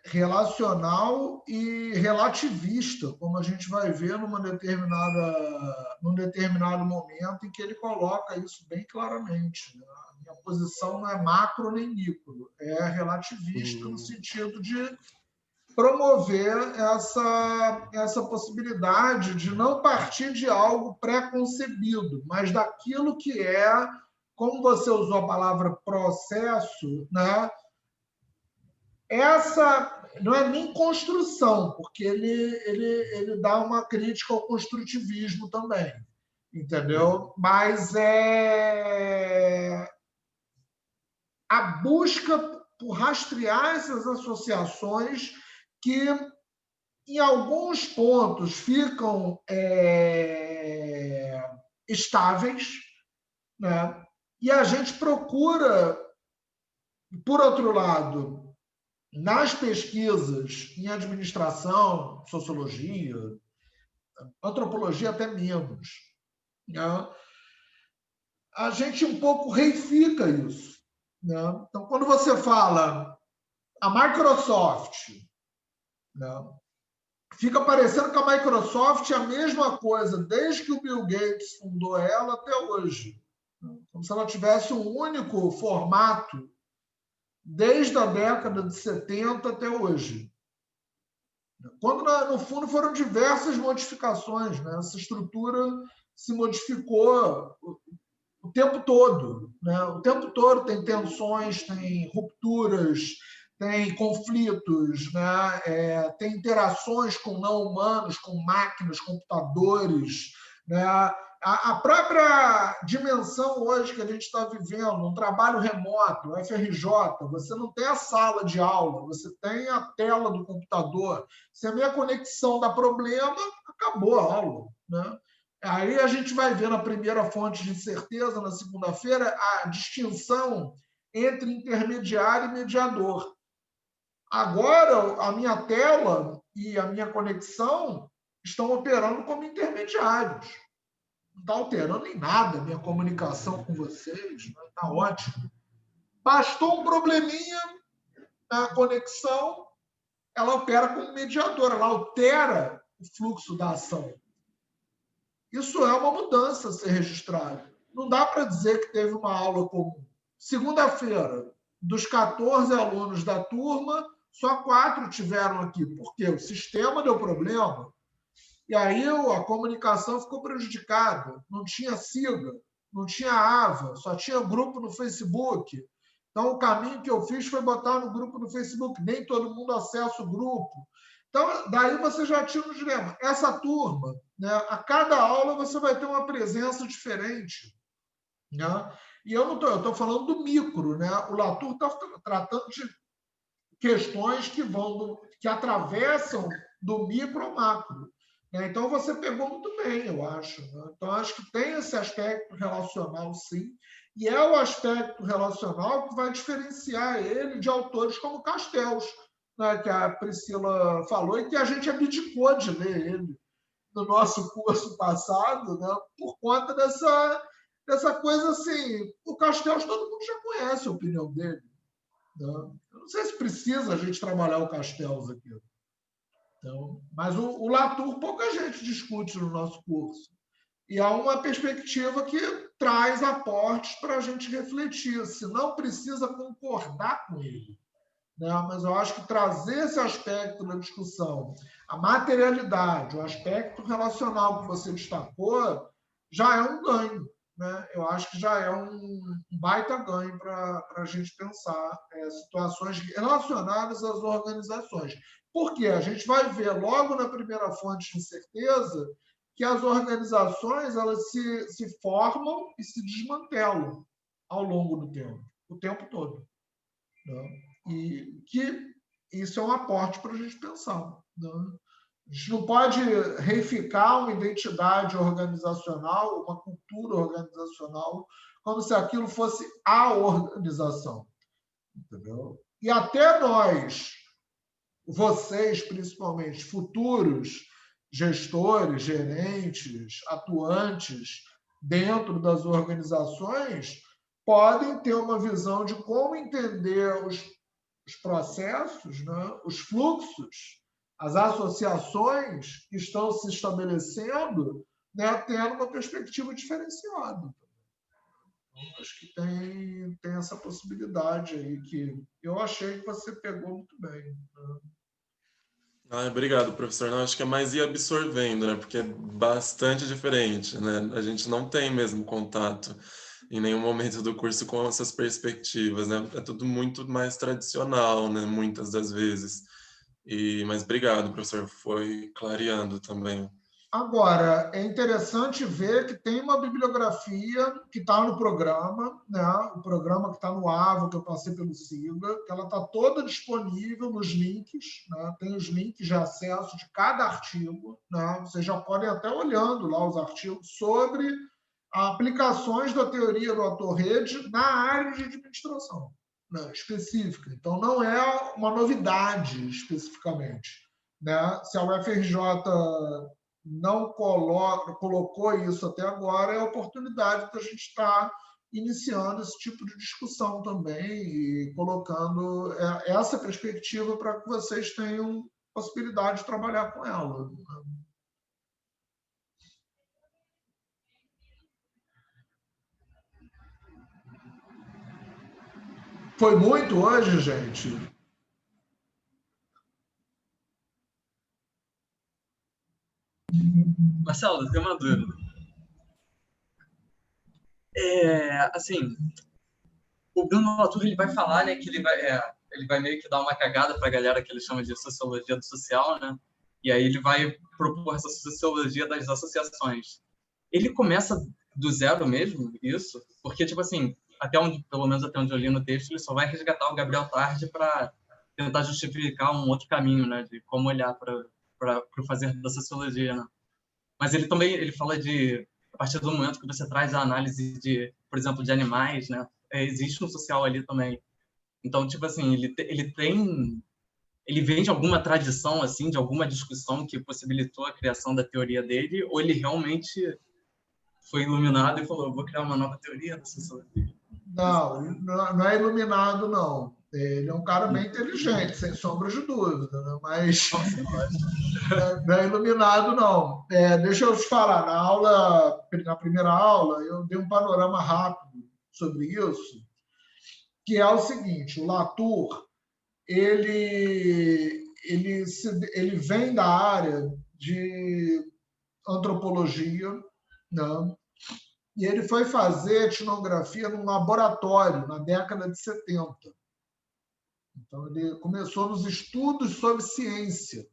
relacional e relativista, como a gente vai ver num determinado momento em que ele coloca isso bem claramente. A minha posição não é macro nem micro, é relativista no sentido de promover essa possibilidade de não partir de algo pré-concebido, mas daquilo que é, como você usou a palavra processo, essa não é nem construção, porque ele dá uma crítica ao construtivismo também, entendeu? Mas é a busca por rastrear essas associações que, em alguns pontos, ficam estáveis, né? E a gente procura, por outro lado, nas pesquisas em administração, sociologia, antropologia até menos, né? A gente um pouco reifica isso, né? Então, quando você fala a Microsoft, né, fica parecendo que a Microsoft é a mesma coisa desde que o Bill Gates fundou ela até hoje. Como se ela tivesse um único formato desde a década de 70 até hoje. Quando, no fundo, foram diversas modificações, né? Essa estrutura se modificou o tempo todo, né? O tempo todo tem tensões, tem rupturas, tem conflitos, né? Tem interações com não humanos, com máquinas, computadores, né? A própria dimensão hoje que a gente está vivendo, um trabalho remoto, o FRJ, você não tem a sala de aula, você tem a tela do computador. Se a minha conexão dá problema, acabou a aula, né? Aí a gente vai ver na primeira fonte de certeza, na segunda-feira, a distinção entre intermediário e mediador. Agora, a minha tela e a minha conexão estão operando como intermediários. Não está alterando em nada a minha comunicação com vocês, está ótimo. Bastou um probleminha na conexão, ela opera como mediadora, ela altera o fluxo da ação. Isso é uma mudança a ser registrada. Não dá para dizer que teve uma aula comum. Segunda-feira, dos 14 alunos da turma, só 4 tiveram aqui. Por quê? O sistema deu problema. E aí a comunicação ficou prejudicada. Não tinha SIGA, não tinha AVA, só tinha grupo no Facebook. Então, o caminho que eu fiz foi botar no grupo no Facebook. Nem todo mundo acessa o grupo. Então, daí você já tira um dilema. Essa turma, né, a cada aula você vai ter uma presença diferente, né? E eu estou falando do micro, né? O Latour está tratando de questões que atravessam do micro ao macro, né? Então, você pegou muito bem, eu acho, né? Então, acho que tem esse aspecto relacional, sim, e é o aspecto relacional que vai diferenciar ele de autores como Castells, né, que a Priscila falou e que a gente abdicou de ler ele no nosso curso passado, né, por conta dessa coisa assim. O Castells todo mundo já conhece a opinião dele, né? Eu não sei se precisa a gente trabalhar o Castells aqui. Então, mas o Latour pouca gente discute no nosso curso. E há uma perspectiva que traz aportes para a gente refletir. Se não precisa concordar com ele, né? Mas eu acho que trazer esse aspecto na discussão, a materialidade, o aspecto relacional que você destacou, já é um ganho, né? Eu acho que já é um baita ganho para a gente pensar situações relacionadas às organizações. Porque a gente vai ver logo na primeira fonte de certeza que as organizações elas se formam e se desmantelam ao longo do tempo, o tempo todo, né? E que isso é um aporte para a gente pensar, né? A gente não pode reificar uma identidade organizacional, uma cultura organizacional, como se aquilo fosse a organização, entendeu? E até nós, vocês principalmente, futuros gestores, gerentes, atuantes dentro das organizações, podem ter uma visão de como entender os processos, né, os fluxos, as associações que estão se estabelecendo, né, tendo uma perspectiva diferenciada. Então, acho que tem essa possibilidade aí que eu achei que você pegou muito bem, né? Obrigado, professor. Não, acho que é mais ir absorvendo, né? Porque é bastante diferente, né? A gente não tem mesmo contato em nenhum momento do curso com essas perspectivas, né? É tudo muito mais tradicional, né? Muitas das vezes. Mas obrigado, professor. Foi clareando também. Agora, é interessante ver que tem uma bibliografia que está no programa, né? O programa que está no AVA, que eu passei pelo SIGA, que ela está toda disponível nos links, né? Tem os links de acesso de cada artigo, né? Vocês já podem até olhando lá os artigos sobre aplicações da teoria do ator-rede na área de administração, né, específica. Então, não é uma novidade especificamente, né? Se a UFRJ não colocou isso até agora, é a oportunidade da gente estar iniciando esse tipo de discussão também e colocando essa perspectiva para que vocês tenham possibilidade de trabalhar com ela. Foi muito hoje, gente? Marcelo, tem uma dúvida. Assim, o Bruno Latour, ele vai falar, né, que ele vai meio que dar uma cagada para a galera que ele chama de sociologia do social, né? E aí ele vai propor essa sociologia das associações. Ele começa do zero mesmo, isso? Porque, tipo assim, pelo menos até onde eu li no texto, ele só vai resgatar o Gabriel Tarde para tentar justificar um outro caminho, né, de como olhar para o fazer da sociologia, né? Mas ele fala de, a partir do momento que você traz a análise de, por exemplo, de animais, né, existe um social ali também. Então, tipo assim, ele vem de alguma tradição, assim, de alguma discussão que possibilitou a criação da teoria dele, ou ele realmente foi iluminado e falou, vou criar uma nova teoria da sociologia? Não é iluminado, não. Ele é um cara bem inteligente, sem sombra de dúvida, né? Mas não é iluminado, não. Deixa eu te falar, na primeira aula, eu dei um panorama rápido sobre isso, que é o seguinte: o Latour, ele vem da área de antropologia, né? E ele foi fazer etnografia num laboratório na década de 70. Então, ele começou nos estudos sobre ciência.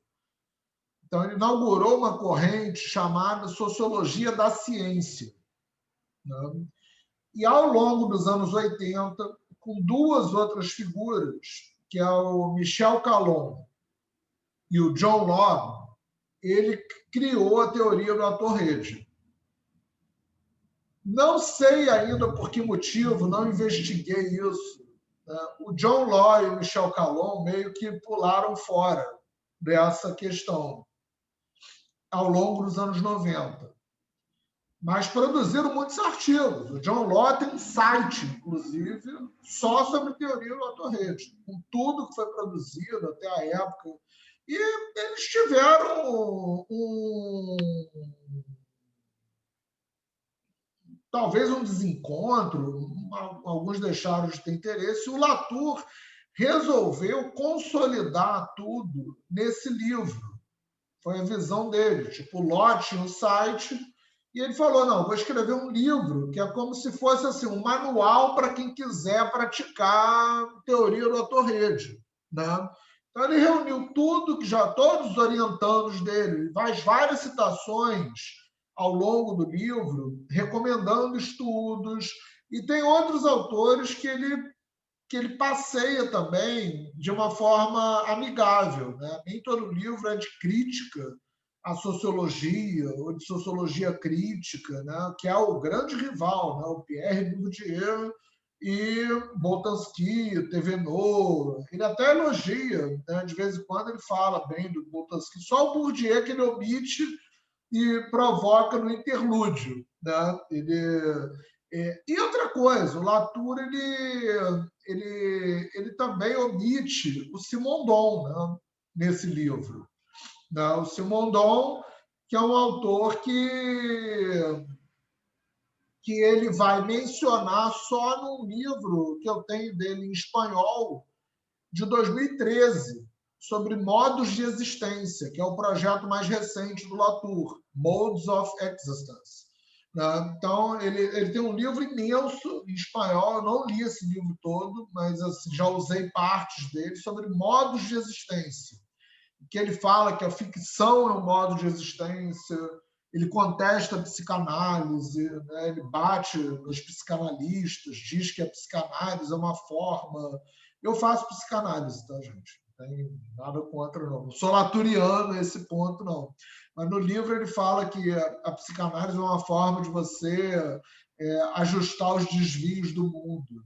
Então, ele inaugurou uma corrente chamada Sociologia da Ciência, né? E, ao longo dos anos 80, com duas outras figuras, que é o Michel Calon e o John Law, ele criou a teoria do ator-rede. Não sei ainda por que motivo, não investiguei isso. O John Law e o Michel Calon meio que pularam fora dessa questão ao longo dos anos 90. Mas produziram muitos artigos. O John Law tem um site, inclusive, só sobre teoria do ator-rede, com tudo que foi produzido até a época. E eles tiveram talvez um desencontro, alguns deixaram de ter interesse. O Latour resolveu consolidar tudo nesse livro. Foi a visão dele. Tipo, o Law tinha um site e ele falou, não, vou escrever um livro que é como se fosse assim, um manual para quem quiser praticar teoria do ator-rede, né? Então, ele reuniu tudo, todos os orientandos dele, faz várias citações ao longo do livro, recomendando estudos, e tem outros autores que ele passeia também de uma forma amigável, né? Nem todo livro é de crítica à sociologia, ou de sociologia crítica, né? Que é o grande rival, né? O Pierre Bourdieu e Boltanski, Thévenot. Ele até elogia, né? De vez em quando ele fala bem do Boltanski, só o Bourdieu que ele omite e provoca no interlúdio, né? E outra coisa, o Latour ele também omite o Simondon, né, nesse livro, né? O Simondon, que é um autor que ele vai mencionar só num livro que eu tenho dele em espanhol, de 2013, sobre modos de existência, que é o projeto mais recente do Latour, Modes of Existence. Então, ele tem um livro imenso em espanhol, eu não li esse livro todo, mas assim, já usei partes dele, sobre modos de existência, que ele fala que a ficção é um modo de existência, ele contesta a psicanálise, né? Ele bate nos psicanalistas, diz que a psicanálise é uma forma... Eu faço psicanálise, tá, gente? tem nada contra, não. Não sou laturiano nesse ponto, não. Mas no livro ele fala que a psicanálise é uma forma de você ajustar os desvios do mundo, né?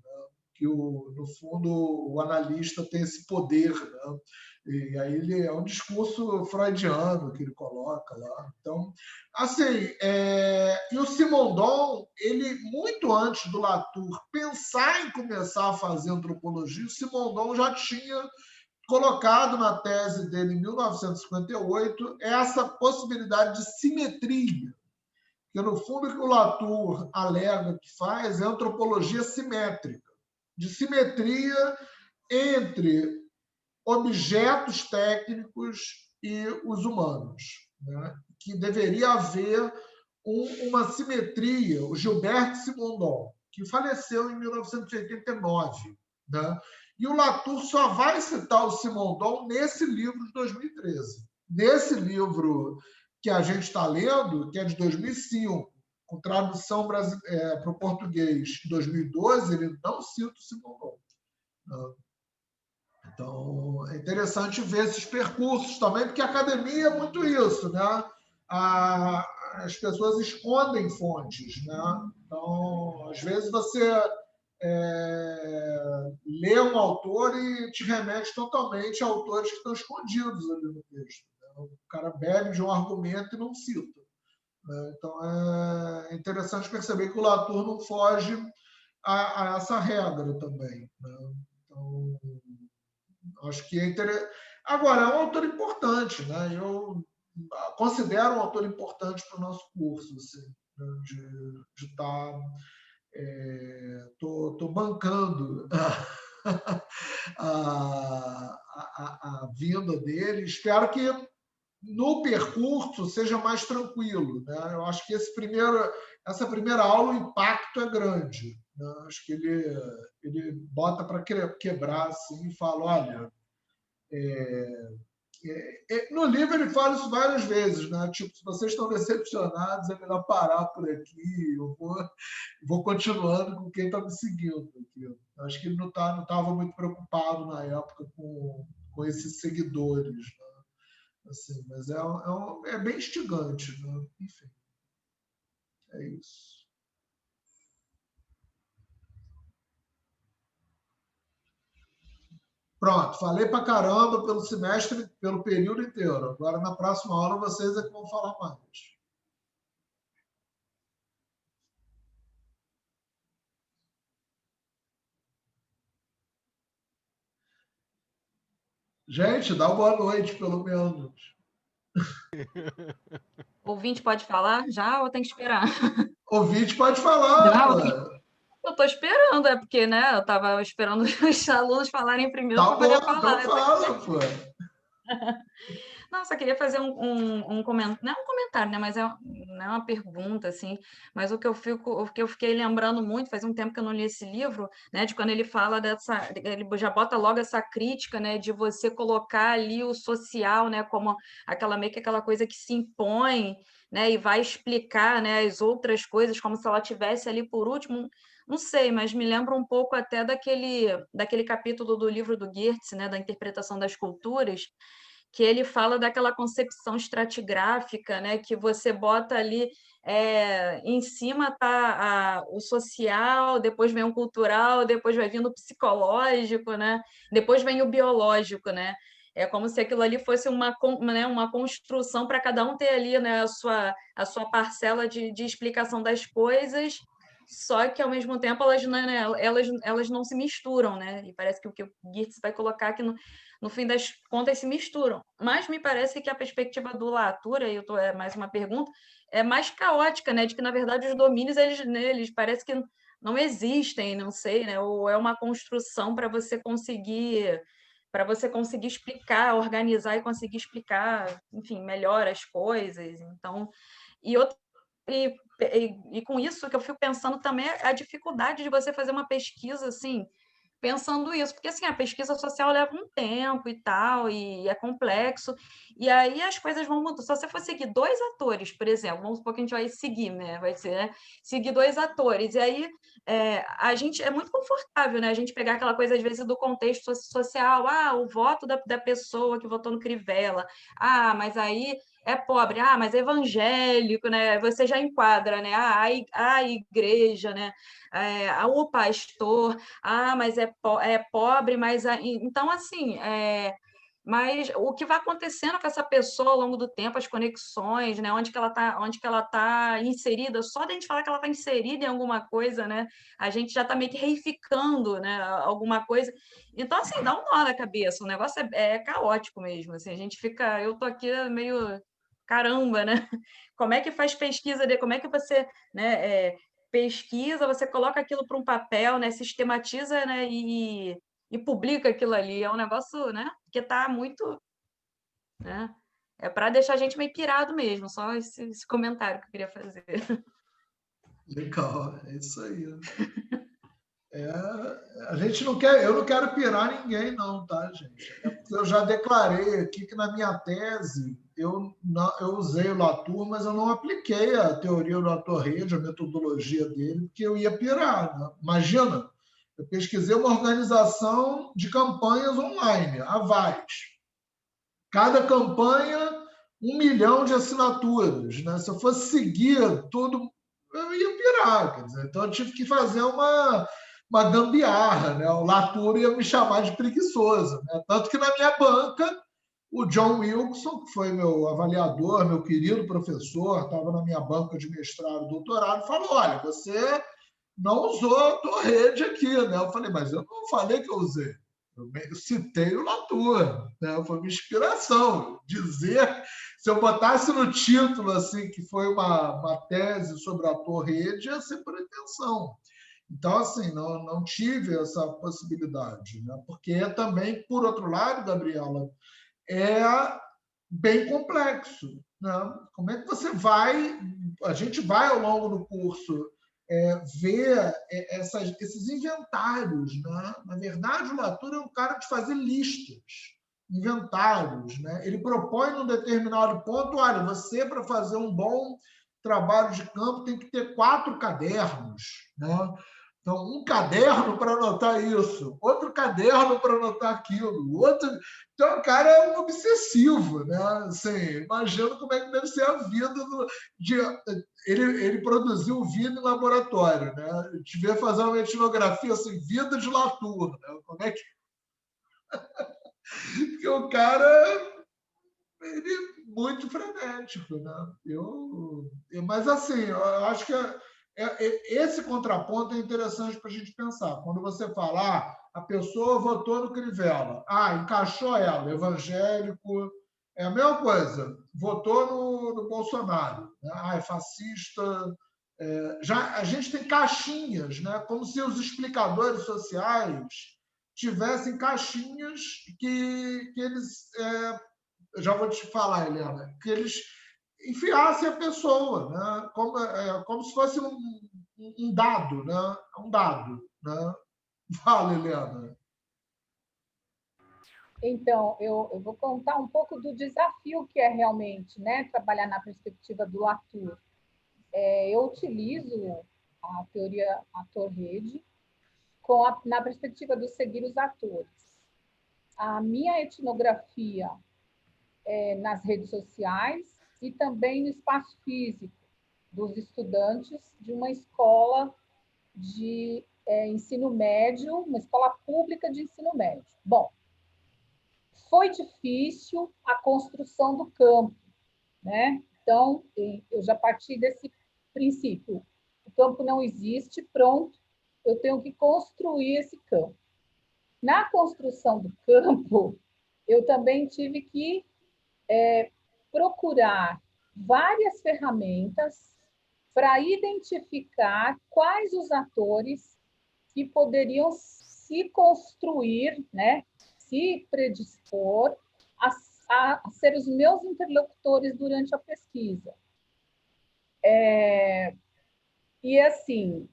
Que, no fundo, o analista tem esse poder, né? E aí ele é um discurso freudiano que ele coloca lá. Então, assim, e o Simondon, ele, muito antes do Latour pensar em começar a fazer antropologia, o Simondon já tinha colocado na tese dele, em 1958, essa possibilidade de simetria, que, no fundo, o que o Latour alega que faz é antropologia simétrica, de simetria entre objetos técnicos e os humanos, né? Que deveria haver uma simetria. O Gilbert Simondon, que faleceu em 1989, né? E o Latour só vai citar o Simondon nesse livro de 2013. Nesse livro que a gente está lendo, que é de 2005, com tradução para o português de 2012, ele não cita o Simondon. Então, é interessante ver esses percursos também, porque a academia é muito isso, né? As pessoas escondem fontes, né? Então, às vezes você lê um autor e te remete totalmente a autores que estão escondidos ali no texto, né? O cara bebe de um argumento e não cita, né? Então, é interessante perceber que o Latour não foge a essa regra também, né? Então, acho que é interessante. Agora, é um autor importante, né? Eu considero um autor importante para o nosso curso, assim, né? De estar. Estou bancando a vinda dele. Espero que no percurso seja mais tranquilo, né? Eu acho que essa primeira aula, o impacto é grande, né? Acho que ele bota para quebrar assim, e fala: olha, no livro ele fala isso várias vezes, né? Tipo, se vocês estão decepcionados, é melhor parar por aqui. Eu vou continuando com quem está me seguindo aqui. Acho que ele não estava muito preocupado na época com esses seguidores, né? Assim, mas é bem instigante, né? Enfim, é isso. Pronto, falei pra caramba pelo semestre, pelo período inteiro. Agora, na próxima aula, vocês é que vão falar mais. Gente, dá uma boa noite, pelo menos. Ouvinte pode falar já ou tem que esperar? Ouvinte pode falar, pô. Eu estou esperando, é porque, né, eu estava esperando os alunos falarem primeiro para poder falar. Então fala, pô. Não, só queria fazer um comentário, não é um comentário, né, mas não é uma pergunta, assim, mas o que eu fiquei lembrando muito, faz um tempo que eu não li esse livro, né, de quando ele fala ele já bota logo essa crítica, né, de você colocar ali o social, né, como meio que aquela coisa que se impõe, né, e vai explicar, né, as outras coisas, como se ela tivesse ali por último. Não sei, mas me lembra um pouco até daquele capítulo do livro do Geertz, né, da interpretação das culturas, que ele fala daquela concepção estratigráfica, né, que você bota ali, em cima está o social, depois vem o cultural, depois vai vindo o psicológico, né, depois vem o biológico, né. É como se aquilo ali fosse uma construção para cada um ter ali, né, a sua parcela de explicação das coisas, só que, ao mesmo tempo, elas não se misturam, né? E parece que o Geertz vai colocar aqui no fim das contas se misturam. Mas me parece que a perspectiva do Latour, e é mais uma pergunta, é mais caótica, né? De que, na verdade, os domínios, eles parece que não existem, não sei, né? Ou é uma construção para você conseguir explicar, organizar e conseguir explicar, enfim, melhor as coisas. Então, e com isso que eu fico pensando também a dificuldade de você fazer uma pesquisa assim, pensando isso, porque assim, a pesquisa social leva um tempo e tal, e é complexo, e aí as coisas vão mudando. Se você for seguir 2 atores, por exemplo, vamos supor que a gente vai seguir, né? Vai ser, né? Seguir 2 atores, e aí a gente é muito confortável, né? A gente pegar aquela coisa, às vezes, do contexto social, o voto da pessoa que votou no Crivella, mas aí é pobre, mas é evangélico, né? Você já enquadra, né? A igreja, né? O pastor, mas é pobre, mas então assim, mas o que vai acontecendo com essa pessoa ao longo do tempo, as conexões, né? Onde que ela tá inserida, só de a gente falar que ela está inserida em alguma coisa, né? A gente já está meio que reificando, né? Alguma coisa. Então, assim, dá um nó na cabeça, o negócio é caótico mesmo. Assim, a gente fica. Eu tô aqui meio. Caramba, né? Como é que faz pesquisa de como é que você, né, pesquisa, você coloca aquilo para um papel, né, sistematiza, né, e publica aquilo ali. É um negócio, né, que está muito, né, é para deixar a gente meio pirado mesmo, só esse comentário que eu queria fazer. Legal, é isso aí. A gente não quer, eu não quero pirar ninguém, não, tá, gente? Eu já declarei aqui que na minha tese eu usei o Latour, mas eu não apliquei a teoria do Latour-Rede, a metodologia dele, porque eu ia pirar. Né? Imagina, eu pesquisei uma organização de campanhas online, a VAS. Cada campanha, 1 milhão de assinaturas. Né? Se eu fosse seguir tudo, eu ia pirar. Quer dizer, então eu tive que fazer uma gambiarra. Né? O Latour ia me chamar de preguiçoso. Né? Tanto que na minha banca, o John Wilson, que foi meu avaliador, meu querido professor, estava na minha banca de mestrado e doutorado, falou: olha, você não usou a tua rede aqui. Né? Eu falei: mas eu não falei que eu usei. Eu citei o Latour, né? Foi uma inspiração. Dizer, se eu botasse no título assim que foi uma tese sobre a Latour-Rede, ia ser pretensão. Então, assim, não tive essa possibilidade. Né? Porque também, por outro lado, Gabriela, é bem complexo. Né? Como é que você vai... A gente vai, ao longo do curso, ver esses inventários. Né? Na verdade, o Latour é um cara de fazer listas, inventários. Né? Ele propõe, num determinado ponto, olha, você, para fazer um bom trabalho de campo, tem que ter 4 cadernos. Né? Então, um caderno para anotar isso, outro caderno para anotar aquilo, outro... Então, o cara é um obsessivo, né? Assim, imagina como é que deve ser a vida de... Ele produziu vida em laboratório, né? Devia fazer uma etnografia assim, vida de Latour, né? Como é que... Porque o cara... Ele é muito frenético, né? Mas, assim, eu acho que esse contraponto é interessante para a gente pensar. Quando você fala, a pessoa votou no Crivella, encaixou ela, evangélico, é a mesma coisa, votou no Bolsonaro, né? É fascista. Já a gente tem caixinhas, né? Como se os explicadores sociais tivessem caixinhas que eles... eu já vou te falar, Helena, que eles enfiassem a pessoa, né? Como se fosse um dado, né? Um dado. Né? Fala, Helena. Então, eu vou contar um pouco do desafio que é realmente, né, trabalhar na perspectiva do Latour. Eu utilizo a teoria ator-rede na perspectiva do seguir os atores. A minha etnografia nas redes sociais e também no espaço físico dos estudantes de uma escola de ensino médio, uma escola pública de ensino médio. Bom, foi difícil a construção do campo, né? Então, eu já parti desse princípio. O campo não existe, pronto, eu tenho que construir esse campo. Na construção do campo, eu também tive que procurar várias ferramentas para identificar quais os atores que poderiam se construir, né, se predispor a ser os meus interlocutores durante a pesquisa. E assim,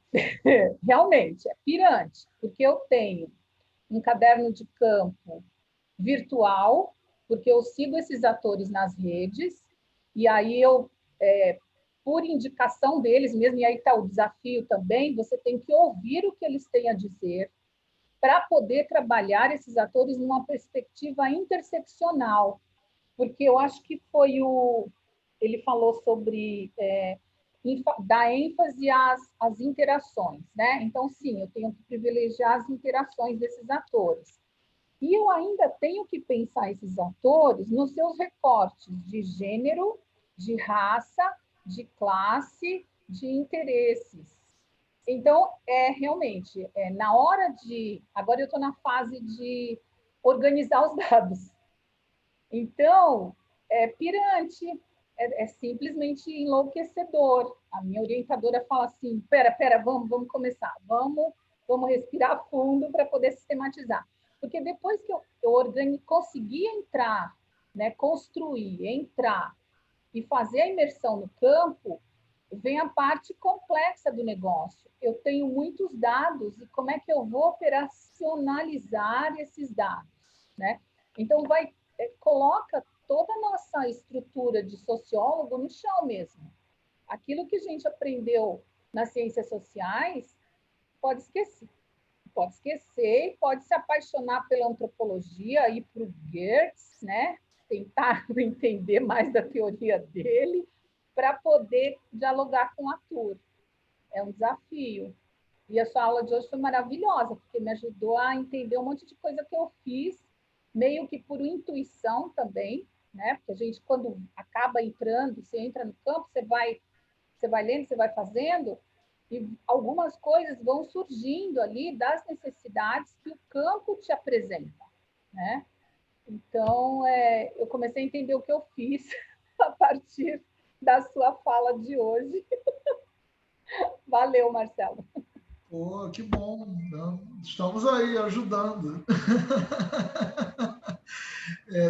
realmente, é pirante, porque eu tenho um caderno de campo virtual, porque eu sigo esses atores nas redes, e aí eu, por indicação deles mesmo, e aí está o desafio também, você tem que ouvir o que eles têm a dizer para poder trabalhar esses atores numa perspectiva interseccional, porque eu acho que foi ele falou sobre dar ênfase às interações, né? Então, sim, eu tenho que privilegiar as interações desses atores. E eu ainda tenho que pensar esses atores nos seus recortes de gênero, de raça, de classe, de interesses. Então, realmente, na hora de... Agora eu estou na fase de organizar os dados. Então, é pirante, é simplesmente enlouquecedor. A minha orientadora fala assim, pera, vamos começar, vamos respirar fundo para poder sistematizar. Porque depois que eu consegui entrar, né, construir, entrar e fazer a imersão no campo, vem a parte complexa do negócio. Eu tenho muitos dados e como é que eu vou operacionalizar esses dados, né? Então, coloca toda a nossa estrutura de sociólogo no chão mesmo. Aquilo que a gente aprendeu nas ciências sociais, pode esquecer e pode se apaixonar pela antropologia, ir para o Geertz, né? Tentar entender mais da teoria dele, para poder dialogar com o ator. É um desafio. E a sua aula de hoje foi maravilhosa, porque me ajudou a entender um monte de coisa que eu fiz, meio que por intuição também, né? Porque a gente, quando acaba entrando, você entra no campo, você vai lendo, você vai fazendo, e algumas coisas vão surgindo ali das necessidades que o campo te apresenta, né? Então, eu comecei a entender o que eu fiz a partir da sua fala de hoje. Valeu, Marcelo. Pô, que bom, né? Estamos aí ajudando.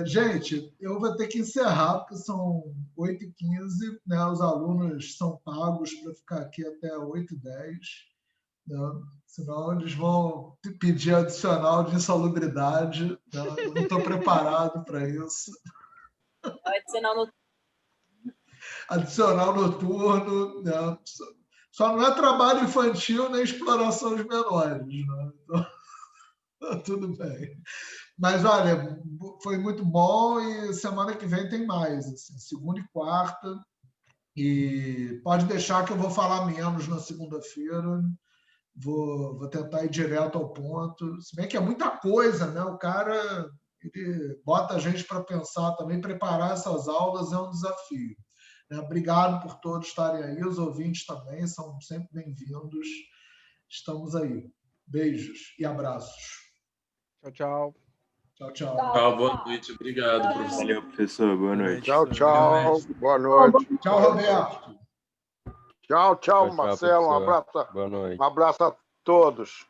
Gente, eu vou ter que encerrar, porque são 8h15, né? Os alunos são pagos para ficar aqui até 8h10, né? Senão eles vão pedir adicional de insalubridade, né? Eu não estou preparado para isso. Adicional noturno, né? Só não é trabalho infantil nem exploração de menores, né? Então, tudo bem. Mas, olha, foi muito bom e semana que vem tem mais, assim, segunda e quarta. E pode deixar que eu vou falar menos na segunda-feira. Vou tentar ir direto ao ponto. Se bem que é muita coisa, né? O cara ele bota a gente para pensar também. Preparar essas aulas é um desafio. Obrigado por todos estarem aí. Os ouvintes também são sempre bem-vindos. Estamos aí. Beijos e abraços. Tchau. Tchau, boa noite. Obrigado, professor. Valeu, professor. Boa noite. Tchau. Boa noite. Tchau, Roberto. Tchau, Marcelo. Um abraço. Boa noite. Um abraço a todos.